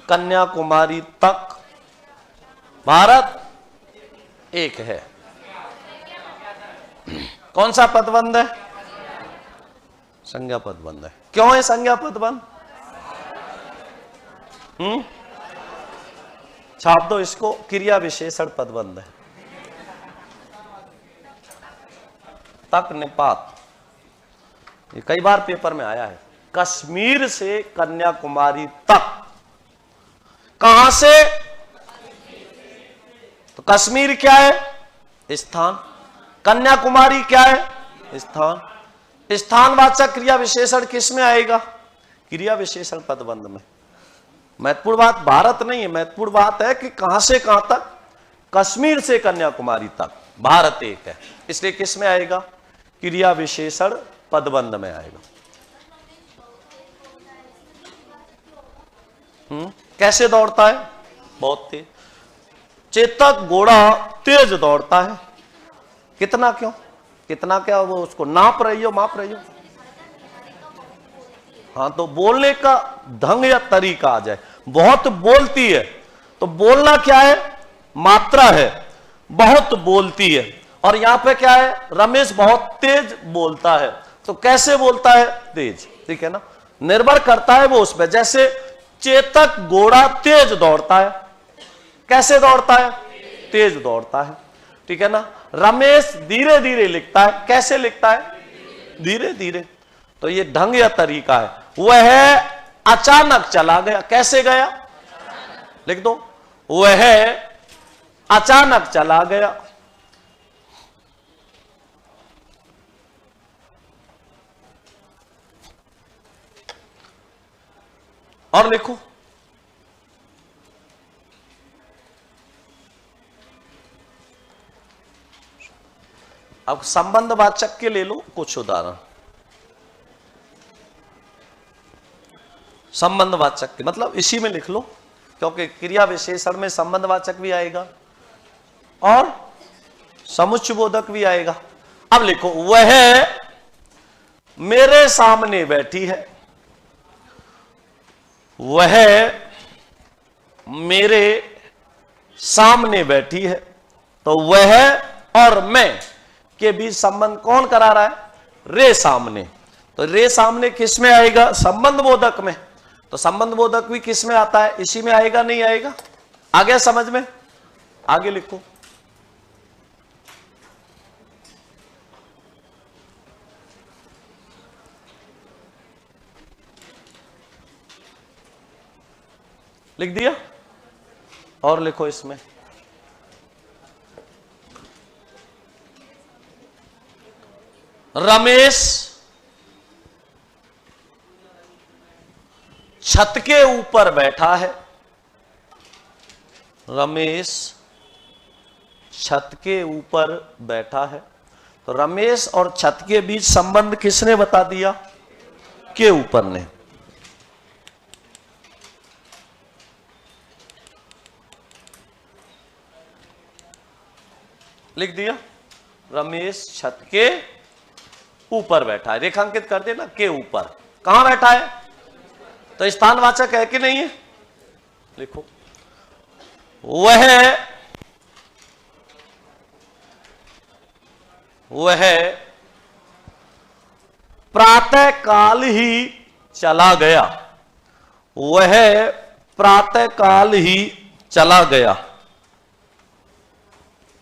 कन्याकुमारी तक भारत एक है। कौन सा पदबंध है? संज्ञा पदबंध है। क्यों है संज्ञा पदबंध? छाप दो इसको, क्रिया विशेषण पदबंध है। तक निपात, ये कई बार पेपर में आया है। कश्मीर से कन्याकुमारी तक, कहां से? तो कश्मीर क्या है? स्थान। कन्याकुमारी क्या है? स्थान। स्थानवाचक क्रिया विशेषण किस में आएगा? क्रिया विशेषण पदबंध में। महत्वपूर्ण बात भारत नहीं है, महत्वपूर्ण बात है कि कहां से कहां तक? कश्मीर से कन्याकुमारी तक भारत एक है, इसलिए किस में आएगा? क्रिया विशेषण पदबंध में आएगा। कैसे दौड़ता है? बहुत तेज। चेतक घोड़ा तेज दौड़ता है। कितना? क्यों? कितना क्या? वो उसको नाप रही हो, माप रही हो? हाँ, तो बोलने का ढंग या तरीका आ जाए। बहुत बोलती है, तो बोलना क्या है? मात्रा है। बहुत बोलती है। और यहां पे क्या है? रमेश बहुत तेज बोलता है। तो कैसे बोलता है? तेज। ठीक है ना, निर्भर करता है वो उसमें। जैसे चेतक घोड़ा तेज दौड़ता है। कैसे दौड़ता है? तेज दौड़ता है। ठीक है ना। रमेश धीरे धीरे लिखता है। कैसे लिखता है? धीरे धीरे। तो ये ढंग या तरीका है। वह अचानक चला गया। कैसे गया? लिख दो, वह अचानक चला गया। और लिखो, अब संबंधवाचक के ले लो कुछ उदाहरण। संबंधवाचक के मतलब इसी में लिख लो, क्योंकि क्रिया विशेषण में संबंधवाचक भी आएगा और समुच्चयबोधक भी आएगा। अब लिखो, वह मेरे सामने बैठी है। वह मेरे सामने बैठी है। तो वह और मैं के बीच संबंध कौन करा रहा है? रे सामने। तो रे सामने किस में आएगा? संबंध बोधक में। तो संबंध बोधक भी किस में आता है? इसी में आएगा। नहीं आएगा? आ गया समझ में? आगे लिखो, लिख दिया? और लिखो इसमें, रमेश छत के ऊपर बैठा है। रमेश छत के ऊपर बैठा है। तो रमेश और छत के बीच संबंध किसने बता दिया? के ऊपर ने। लिख दिया, रमेश छत के ऊपर बैठा है। रेखांकित कर देना, के ऊपर। कहां बैठा है? तो स्थानवाचक है कि नहीं है? लिखो, वह प्रातः काल ही चला गया। वह प्रातः काल ही चला गया।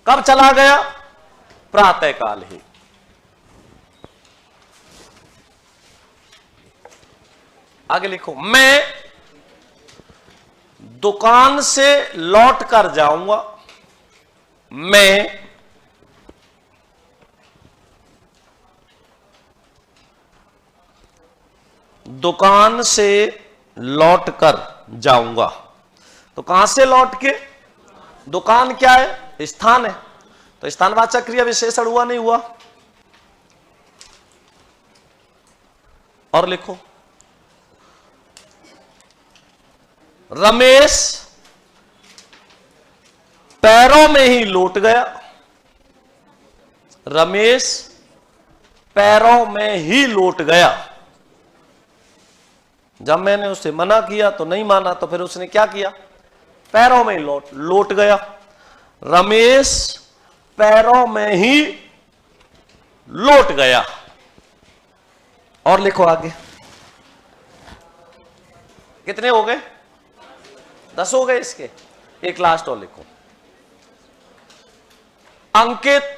कब चला गया? प्रातः काल ही। आगे लिखो, मैं दुकान से लौट कर जाऊंगा। मैं दुकान से लौट कर जाऊंगा। तो कहां से लौट के? दुकान क्या है? स्थान है। तो स्थानवाचक क्रिया विशेषण हुआ नहीं हुआ? और लिखो, रमेश पैरों में ही लौट गया। रमेश पैरों में ही लौट गया। जब मैंने उससे मना किया तो नहीं माना, तो फिर उसने क्या किया? पैरों में ही लौट गया। रमेश पैरों में ही लौट गया। और लिखो आगे, कितने हो गए? 10 हो गए इसके। एक लास्ट और लिखो। अंकित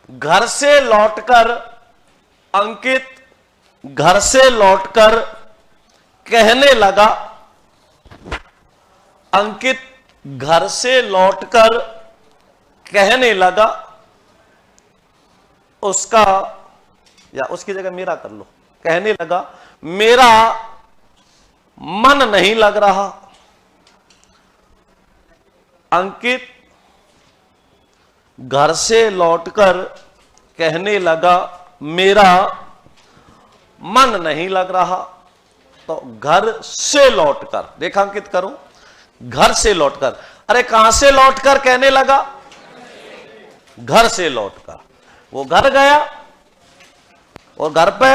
घर से लौटकर कहने लगा, अंकित घर से लौटकर कहने लगा, उसका, या उसकी जगह मेरा कर लो, कहने लगा मेरा मन नहीं लग रहा। अंकित घर से लौटकर कहने लगा मेरा मन नहीं लग रहा। तो घर से लौटकर रेखांकित करो, घर से लौटकर। अरे कहां से लौटकर कहने लगा? घर से लौटकर। वो घर गया और घर पे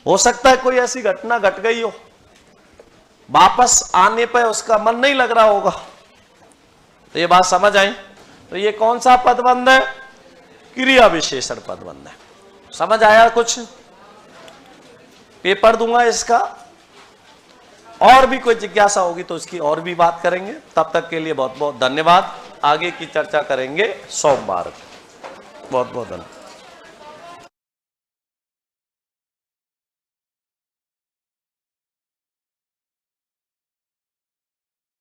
हो सकता है कोई ऐसी घटना घट गई हो, वापस आने पे उसका मन नहीं लग रहा होगा। तो ये बात समझ आई? तो ये कौन सा पदबंध है? क्रिया विशेषण पदबंध है। समझ आया कुछ? पेपर दूंगा इसका, और भी कोई जिज्ञासा होगी तो इसकी और भी बात करेंगे। तब तक के लिए बहुत बहुत धन्यवाद। आगे की चर्चा करेंगे सोमवार को। बहुत बहुत धन्यवाद।